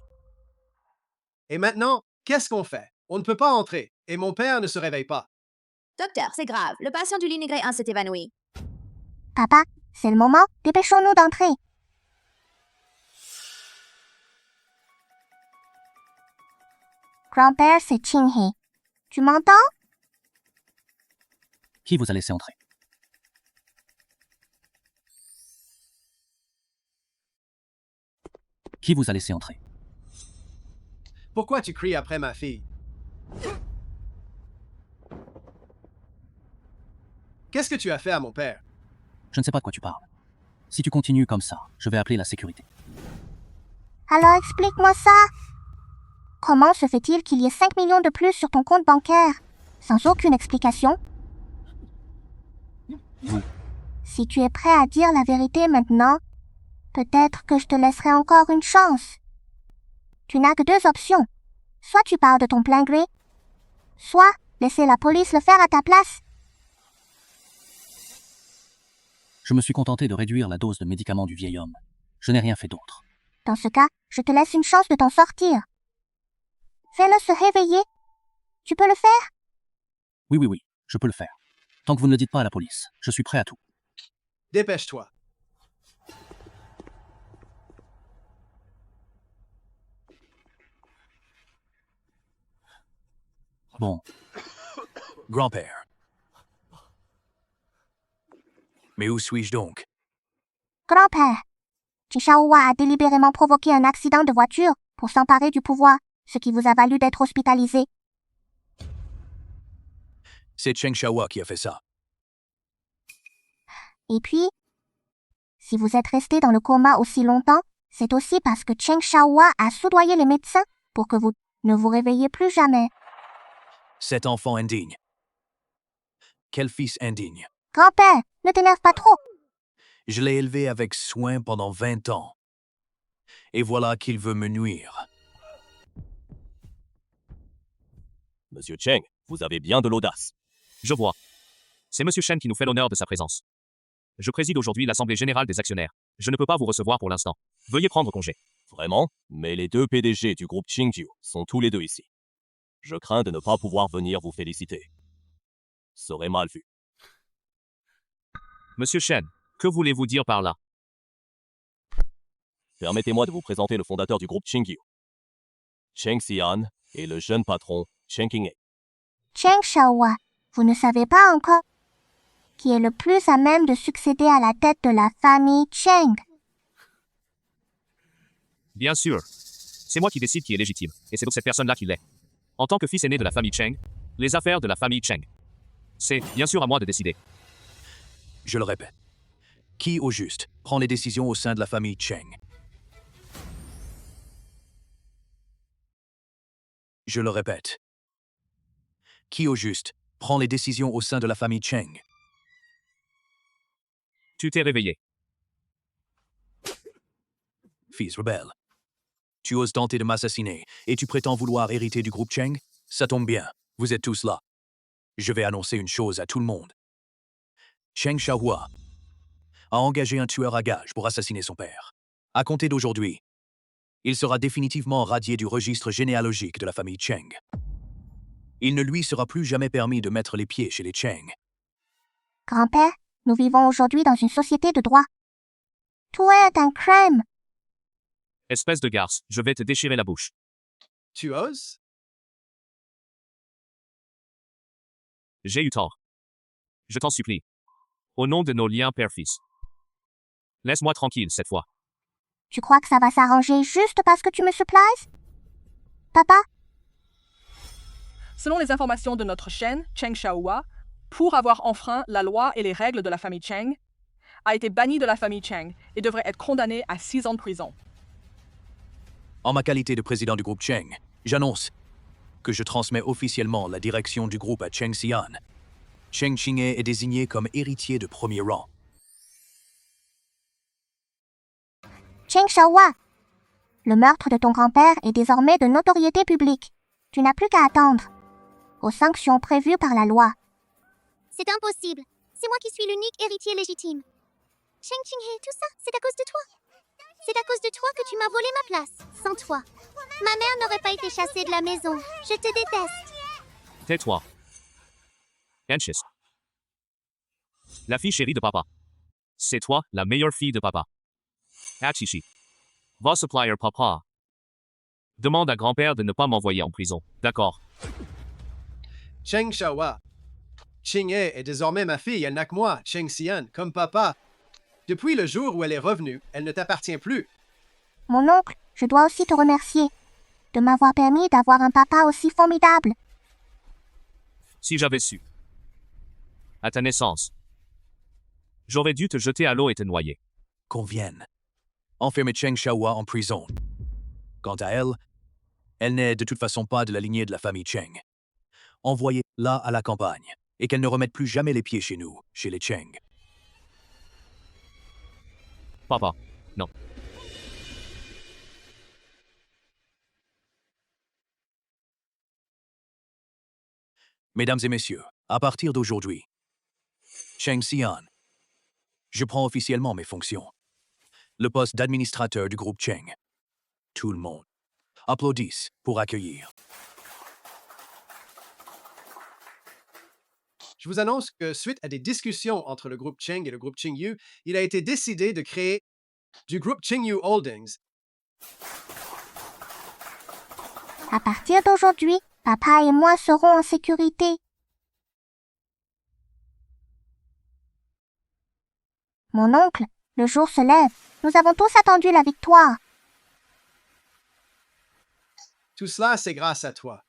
Et maintenant, Qu'est-ce qu'on fait? On ne peut pas entrer, et mon père ne se réveille pas. Docteur, c'est grave. Le patient du Ligne 1 s'est évanoui. Papa, c'est le moment. Dépêchons-nous d'entrer. Grand-père, c'est Ching-hee. Tu m'entends? Qui vous a laissé entrer? Qui vous a laissé entrer? Pourquoi tu cries après ma fille? Qu'est-ce que tu as fait à mon père? Je ne sais pas de quoi tu parles. Si tu continues comme ça, je vais appeler la sécurité. Alors explique-moi ça. Comment se fait-il qu'il y ait 5 millions de plus sur ton compte bancaire, sans aucune explication? Si tu es prêt à dire la vérité maintenant, peut-être que je te laisserai encore une chance. Tu n'as que 2 options. Soit tu pars de ton plein gré, soit laisser la police le faire à ta place. Je me suis contenté de réduire la dose de médicaments du vieil homme. Je n'ai rien fait d'autre. Dans ce cas, je te laisse une chance de t'en sortir. Fais-le se réveiller. Tu peux le faire? Oui, je peux le faire. Tant que vous ne le dites pas à la police, je suis prêt à tout. Dépêche-toi. Bon. Grand-père. Mais où suis-je donc? Grand-père, Chishaowa a délibérément provoqué un accident de voiture pour s'emparer du pouvoir, ce qui vous a valu d'être hospitalisé. C'est Cheng Xiaohua qui a fait ça. Et puis, si vous êtes resté dans le coma aussi longtemps, c'est aussi parce que Cheng Xiaohua a soudoyé les médecins pour que vous ne vous réveilliez plus jamais. Cet enfant indigne. Quel fils indigne. Grand-père, ne t'énerve pas trop. Je l'ai élevé avec soin pendant 20 ans. Et voilà qu'il veut me nuire. Monsieur Cheng, vous avez bien de l'audace. Je vois. C'est Monsieur Shen qui nous fait l'honneur de sa présence. Je préside aujourd'hui l'Assemblée générale des actionnaires. Je ne peux pas vous recevoir pour l'instant. Veuillez prendre congé. Vraiment? Mais les 2 PDG du groupe Qingjiu sont tous les 2 ici. Je crains de ne pas pouvoir venir vous féliciter. Serait mal vu. Monsieur Shen, que voulez-vous dire par là? Permettez-moi de vous présenter le fondateur du groupe Qingjiu. Cheng Xian et le jeune patron Cheng Qinghe. Cheng Xiaohua, vous ne savez pas encore qui est le plus à même de succéder à la tête de la famille Cheng. Bien sûr. C'est moi qui décide qui est légitime, et c'est donc cette personne-là qui l'est. En tant que fils aîné de la famille Cheng, les affaires de la famille Cheng. C'est bien sûr à moi de décider. Je le répète. Qui, au juste, prend les décisions au sein de la famille Cheng? Je le répète. Qui, au juste, prend les décisions au sein de la famille Cheng? Tu t'es réveillé. Fils rebelle. Tu oses tenter de m'assassiner et tu prétends vouloir hériter du groupe Cheng? Ça tombe bien, vous êtes tous là. Je vais annoncer une chose à tout le monde. Cheng Xiaohua a engagé un tueur à gages pour assassiner son père. À compter d'aujourd'hui, il sera définitivement radié du registre généalogique de la famille Cheng. Il ne lui sera plus jamais permis de mettre les pieds chez les Cheng. Grand-père, nous vivons aujourd'hui dans une société de droit. Tout est un crime. Espèce de garce, je vais te déchirer la bouche. Tu oses? J'ai eu tort. Je t'en supplie. Au nom de nos liens père-fils. Laisse-moi tranquille cette fois. Tu crois que ça va s'arranger juste parce que tu me supplies? Papa? Selon les informations de notre chaîne, Cheng Xiaohua, pour avoir enfreint la loi et les règles de la famille Cheng, a été banni de la famille Cheng et devrait être condamné à 6 ans de prison. En ma qualité de président du groupe Cheng, j'annonce que je transmets officiellement la direction du groupe à Cheng Xian. Cheng Qinghe est désigné comme héritier de premier rang. Cheng Xiaohua, le meurtre de ton grand-père est désormais de notoriété publique. Tu n'as plus qu'à attendre aux sanctions prévues par la loi. C'est impossible. C'est moi qui suis l'unique héritier légitime. Cheng Qinghe, tout ça, c'est à cause de toi. C'est à cause de toi que tu m'as volé ma place. Sans toi, ma mère n'aurait pas été chassée de la maison. Je te déteste. Tais-toi. Anxious. La fille chérie de papa. C'est toi, la meilleure fille de papa. Achishi. Va supplier papa. Demande à grand-père de ne pas m'envoyer en prison. D'accord. Cheng Shaohua. Ching-He est désormais ma fille, elle n'a que moi, Cheng Xian, comme papa. Depuis le jour où elle est revenue, elle ne t'appartient plus. Mon oncle, je dois aussi te remercier de m'avoir permis d'avoir un papa aussi formidable. Si j'avais su. À ta naissance. J'aurais dû te jeter à l'eau et te noyer. Qu'on vienne. Enfermer Cheng Shaohua en prison. Quant à elle, elle n'est de toute façon pas de la lignée de la famille Cheng. Envoyez-la à la campagne, et qu'elle ne remette plus jamais les pieds chez nous, chez les Cheng. Papa, non. Mesdames et messieurs, à partir d'aujourd'hui, Cheng Xian, je prends officiellement mes fonctions. Le poste d'administrateur du groupe Cheng. Tout le monde. Applaudissent pour accueillir. Je vous annonce que suite à des discussions entre le groupe Cheng et le groupe Qingyu, il a été décidé de créer du groupe Qingyu Holdings. À partir d'aujourd'hui, papa et moi serons en sécurité. Mon oncle, le jour se lève. Nous avons tous attendu la victoire. Tout cela, c'est grâce à toi.